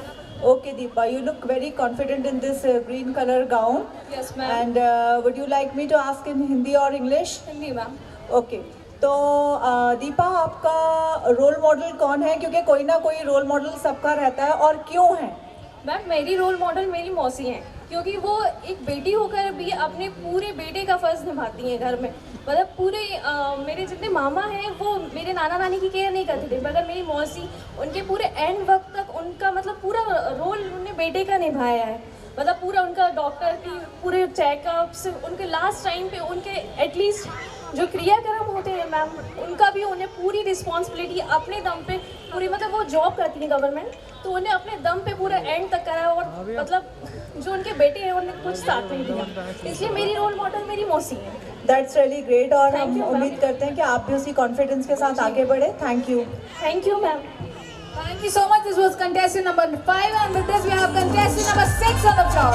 Okay, Deepa, you look very confident in this green color gown.
Yes, ma'am.
And would you like me to ask in Hindi or English?
Hindi, ma'am.
Okay. तो दीपा, आपका role model कौन है? क्योंकि कोई ना कोई role model सबका रहता है, और क्यों है?
मैम, मेरी रोल मॉडल मेरी मौसी हैं क्योंकि वो एक बेटी होकर भी अपने पूरे बेटे का फ़र्ज़ निभाती हैं घर में. मतलब पूरे मेरे जितने मामा हैं वो मेरे नाना नानी की केयर नहीं करते थे, मगर मेरी मौसी उनके पूरे एंड वक्त तक उनका मतलब पूरा रोल उन्होंने बेटे का निभाया है. मतलब पूरा उनका डॉक्टर की पूरे चेकअप्स, उनके लास्ट टाइम पे उनके एटलीस्ट जो क्रियाक्रम होते हैं मैम, उनका भी उन्हें पूरी रिस्पॉन्सिबिलिटी अपने दम पे पूरी, मतलब वो जॉब करती हैं गवर्नमेंट, तो उन्हें अपने दम पे पूरा एंड तक करा. और मतलब जो उनके बेटे हैं उन्हें कुछ साथ नहीं दिया, इसलिए मेरी रोल मॉडल मेरी मौसी है.
That's really great. और हम उम्मीद करते हैं कि आप भी उसी कॉन्फिडेंस के साथ आगे बढ़े. Thank you.
Thank you ma'am.
Thank you so much. This was contestant number 5, and with this we have contestant number 6 on the floor.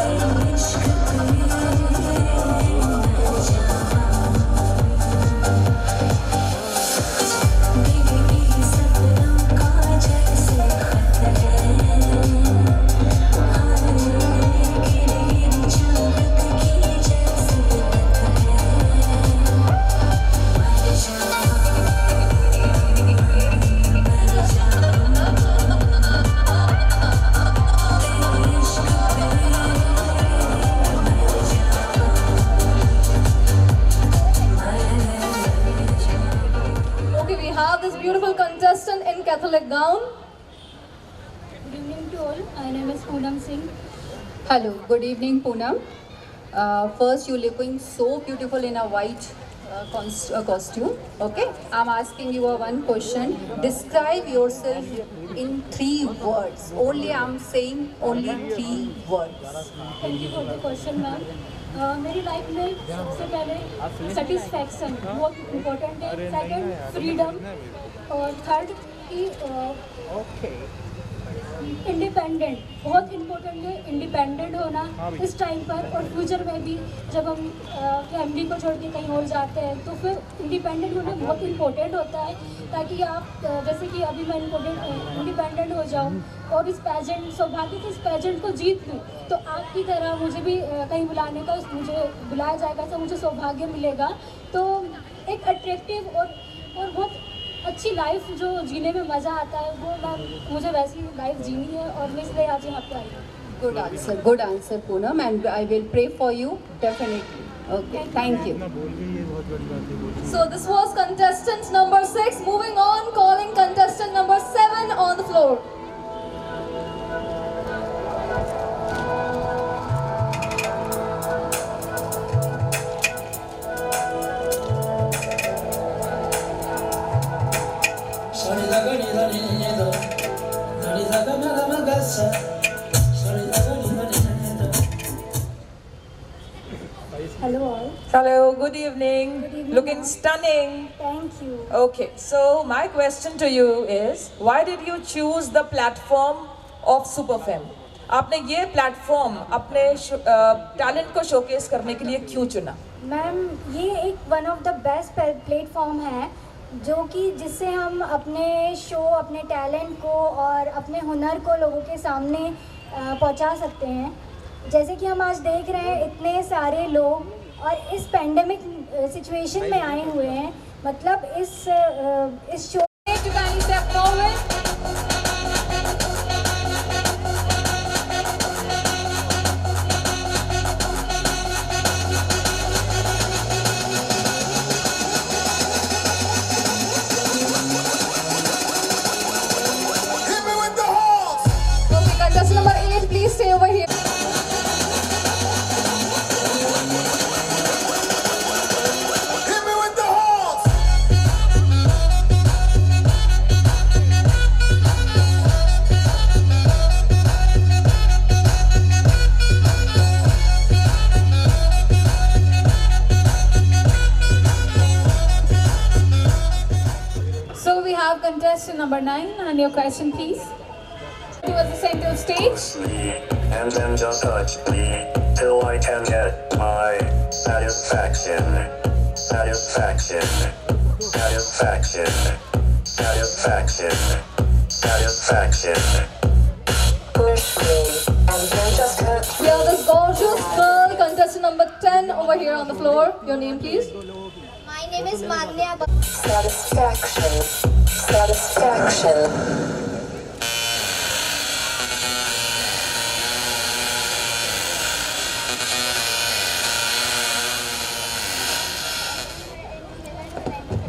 This beautiful contestant in Catholic gown.
Good evening to all. My name is Poonam Singh.
Hello, good evening Poonam. First, you're looking so beautiful in a white costume. Okay, I'm asking you one question. Describe yourself in 3 words. Only I'm saying only 3 words.
Thank you for the question, ma'am. मेरी life में सबसे पहले satisfaction बहुत important है. Second, freedom. और third की independent बहुत important है. इंडिपेंडेंट होना इस टाइम पर और फ्यूचर में भी जब हम फैमिली को छोड़ के कहीं और जाते हैं तो फिर इंडिपेंडेंट होना बहुत इम्पोर्टेंट होता है, ताकि आप जैसे कि अभी मैं इंडिपेंडेंट हो जाऊँ और इस पैजेंट सौभाग्य से इस पैजेंट को जीत लूँ, तो आपकी तरह मुझे भी कहीं बुलाने का मुझे बुलाया जाएगा तो मुझे सौभाग्य मिलेगा. तो एक अट्रैक्टिव और बहुत अच्छी लाइफ जो जीने में मज़ा आता है वो मुझे वैसी लाइफ जीनी है और मैं इसलिए आज यहाँ पे आई हूँ.
Good answer Poonam, and I will pray for you definitely. Okay, thank you.
So this was contestant number 6. Moving on, calling contestant number 7 on the floor.
Hello,
good evening.
Good evening,
Looking
ma'am.
stunning.
Thank you.
Okay, so my question to you is, why did you choose the platform of Superfem? आपने ये platform अपने talent को showcase करने के लिए क्यों चुना?
Ma'am, ये एक one of the best platform है जो कि जिससे हम अपने शो, अपने टैलेंट को और अपने हुनर को लोगों के सामने पहुंचा सकते हैं। जैसे कि हम आज देख रहे हैं, इतने सारे लोग और इस पैंडेमिक सिचुएशन में आए हुए हैं, मतलब इस show
Contestant number 8, please stay over here.
So we have contestant number 9, and your question, please. Towards the center of stage.
And then just touch me till I can get my satisfaction. Satisfaction. Satisfaction. Satisfaction. Satisfaction.
Push me and then just touch me. We have this gorgeous girl, contestant number 10 over here on the floor. Your name, please.
My name is Magnia.
Satisfaction. Satisfaction.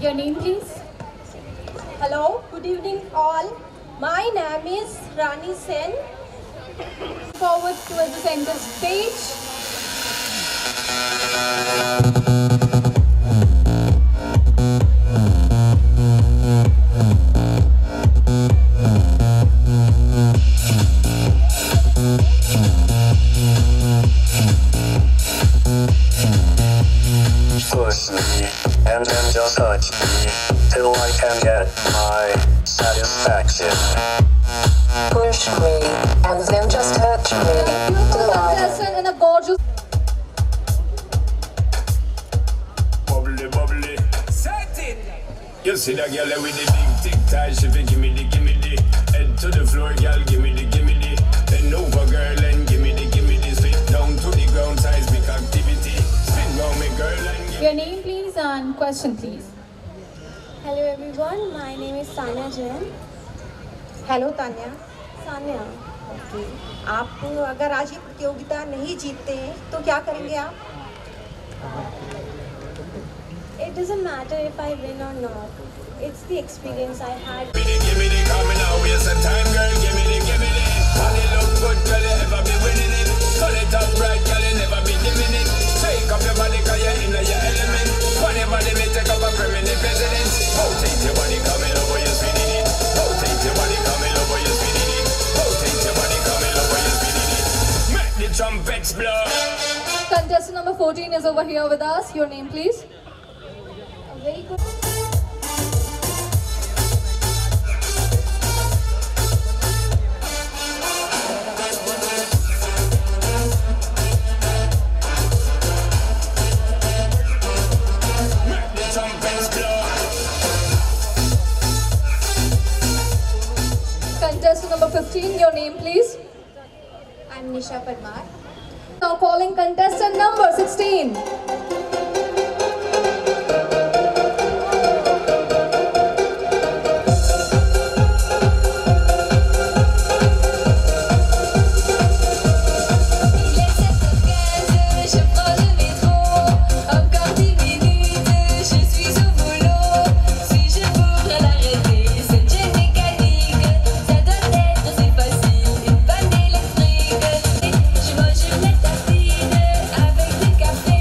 Your name, please.
Hello, good evening all. My name is Rani Sen.
Forward towards the center stage.
Push me and then just touch me till I can get my satisfaction.
Push me and then just touch me. Beautiful contestant in a gorgeous.
Bubbly, bubbly. Set it! You see that girl with the big tic tac, she fi gimme the head to the floor, girl, gimme the bend over, girl, and gimme the spit down to the ground, seismic activity. Spin round me, girl, and
Your name, please, and question, please.
Hello everyone, my name is Sanya Jain.
Hello Tanya.
Sanya.
Okay, आप अगर आज ये प्रतियोगिता नहीं जीतते हैं तो क्या करेंगे आप?
It doesn't matter if I win or not. It's the experience I had.
Give me the coming out, waste of time, girl. Give me the. Body look good, girl. You ever be winning it? Turn it up right, girl. You never be dimming it. Shake up your body, 'cause you're in your element. Funny body may take up a permanent residence. Rotate your body, coming over, you're spinning it. Rotate your body, coming over, you're spinning it. Rotate your body, coming over, you're spinning it. Make the trumpets blow.
Contestant number 14 is over here with us. Your name, please.
Very good.
Contestant number 15, your name, please.
I'm Nisha Parmar.
Now calling contestant number 16.
Je mange une tartine avec du café.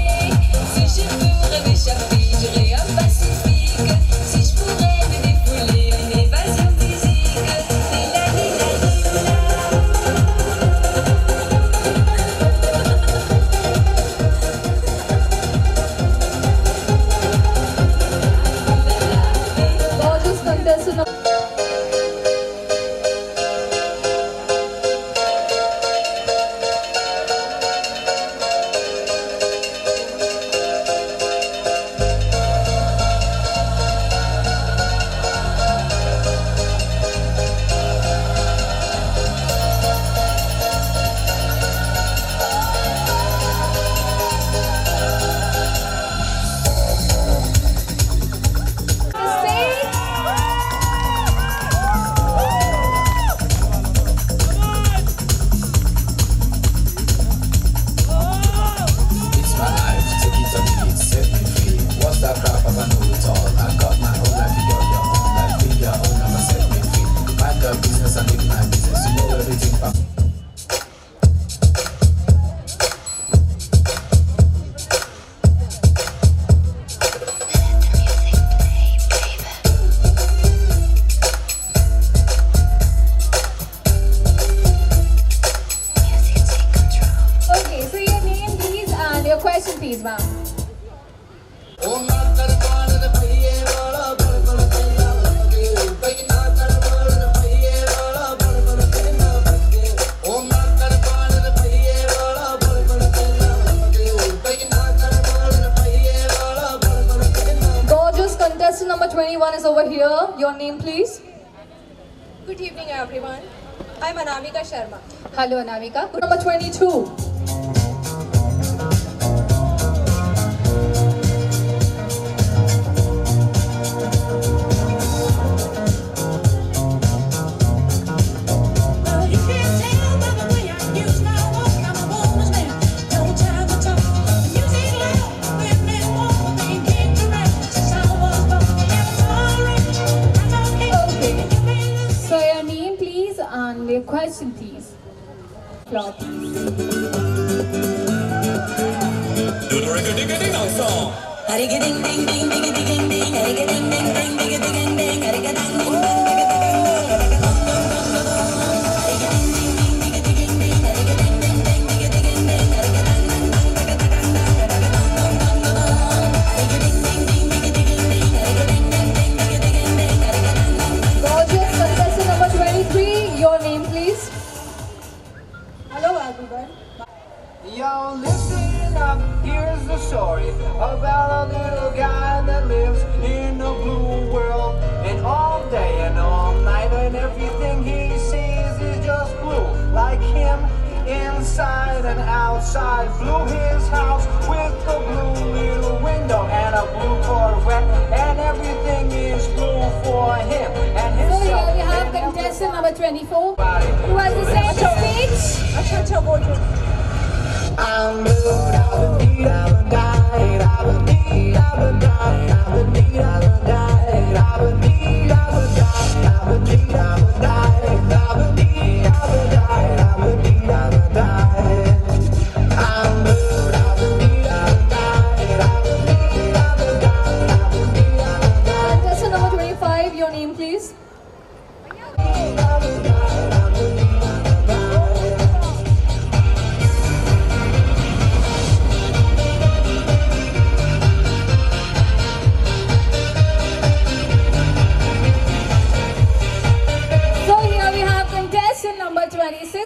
contestant number 21 is over here. Your name, please.
Good evening, everyone. I'm Anamika Sharma.
Hello, Anamika.
Number 22.
So your name, please, and your question, please. Floor, please.
Do the reggae-digga-ding song.
Gorgeous contestant number 23. Your name, please.
Hello everyone.
Yo, listen up, here's the story about a little guy that lives in a blue world. And all day and all night, and everything he sees is just blue. Like him, inside and outside. Blue his house with a blue little window and a blue Corvette. And everything is blue for him and
So
himself.
here we have contestant number 24, who has the same speech.
I'm blue, I would need, I would die, I would need, I would die, I would need, I would die, I would need, I would die, I would need, I would die, I would need, I would die, I would need, I would die. I'm blue, I would need, I would die, I would need, I would die, I would need, I would die.
Contestant number 25. Your name, please.
So here we have contestant number 26.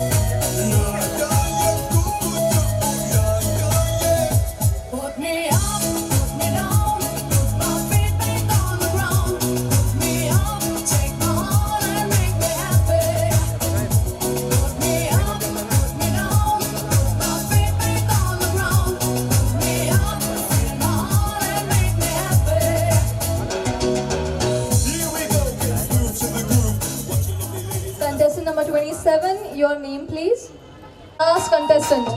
Put me up, put me down, put my feet back on the ground. Put me up, take my heart and make me happy. Put me up, put me down, put my feet back on the ground. Put me up, take my heart and make me happy.
Here we go, get groove to the groove. Watch it, lovely ladies.
Contestant number 27. Your name, please. Last contestant.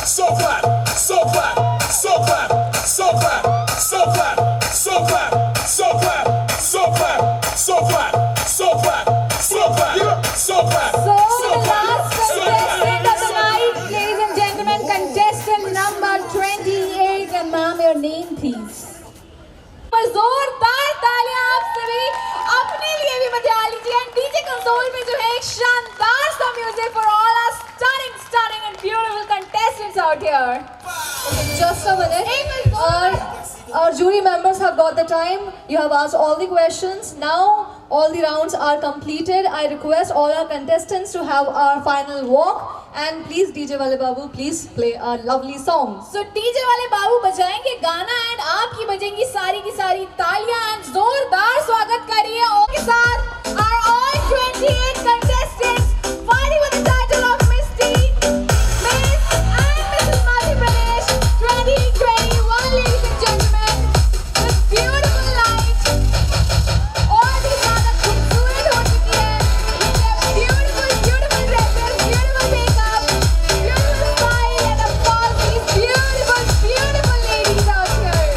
So clap, so clap, so clap, so clap, so clap, so clap, so clap, so clap, so clap, so clap, so clap, so clap.
So the last contestant of the night, ladies and gentlemen, contestant number 28. And ma'am, your name, please. जोरदार तालियां आप सभी अपने लिए भी बजा लीजिए and DJ console में जो है एक शानदार सा music for all our stunning and beautiful contestants out here.
Just a minute. Our jury members have got the time. You have asked all the questions. Now all the rounds are completed. I request all our contestants to have our final walk. And please, DJ Wale Babu, please play a lovely song.
So DJ वाले बाबू बजाएंगे गाना and आपकी बजेंगी सारी की सारी तालियां and जोरदार स्वागत करिए और के साथ our all 28 contestants fighting with the title of Miss and Mrs. Madhya Pradesh 2021, ladies and gentlemen. With beautiful light, और भी ज़्यादा खूबसूरत हो चुकी है. With their beautiful dresses, beautiful makeup, beautiful smile, and of course these beautiful ladies out here.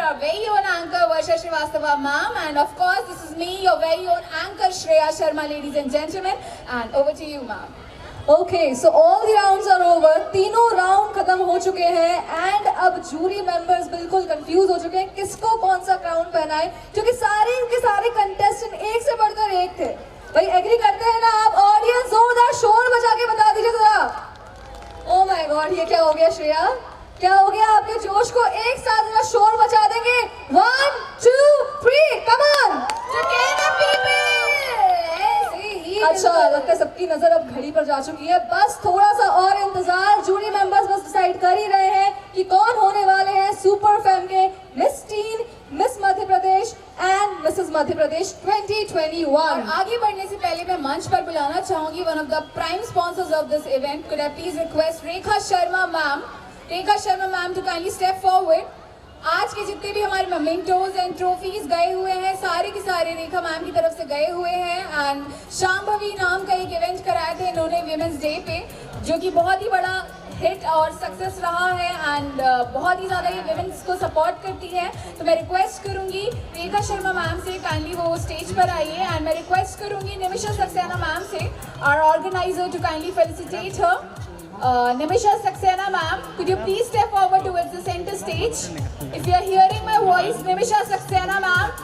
our very own anchor Varsha Srivastava ma'am, and of course this is me, your very own anchor Shreya Sharma, ladies and gentlemen, and over to you ma'am.
Okay, so all the rounds are over. तीनों round खत्म हो चुके हैं and अब jury members बिल्कुल confuse हो चुके हैं किसको कौन सा क्राउन पहनाए, क्योंकि सारे के सारे कंटेस्टेंट एक से बढ़कर एक थे. भाई एग्री करते हैं ना आप? ऑडियंस जोरदार शोर बजा के बता दीजिए जरा. ओह माय गॉड, ये क्या हो गया श्रेया? क्या हो गया? आपके जोश को एक साथ जरा शोर बचा देंगे. 1 2 3 कम ऑन. अच्छा, लगता है सबकी नजर अब घड़ी पर जा चुकी है. बस थोड़ा सा और इंतजार. जूरी मेंबर्स बस डिसाइड कर ही रहे हैं कि कौन होने वाले हैं सुपर फेम के Miss teen, Miss Madhya Pradesh and Mrs Madhya Pradesh 2021.
और आगे बढ़ने से पहले मैं मंच पर बुलाना चाहूंगी one of the prime sponsors of this event. Could I please request Rekha Sharma ma'am to kindly step forward. आज के जितने भी हमारे मोमेंटोज एंड ट्रॉफीज गए हुए हैं सारे के सारे रेखा मैम की तरफ से गए हुए हैं. एंड शांभवी नाम का एक इवेंट कराए थे इन्होंने विमेंस डे पे, जो कि बहुत ही बड़ा हिट और सक्सेस रहा है एंड बहुत ही ज़्यादा ये विमेंस को सपोर्ट करती है. तो मैं रिक्वेस्ट करूंगी रेखा शर्मा मैम से काइंडली वो स्टेज पर आइए. एंड मैं रिक्वेस्ट करूंगी निमिषा सक्सेना मैम से, our organiser, to kindly felicitate her. Nimisha Saxena ma'am, could you please step forward towards the center stage? If you are hearing my voice, Nimisha Saxena ma'am,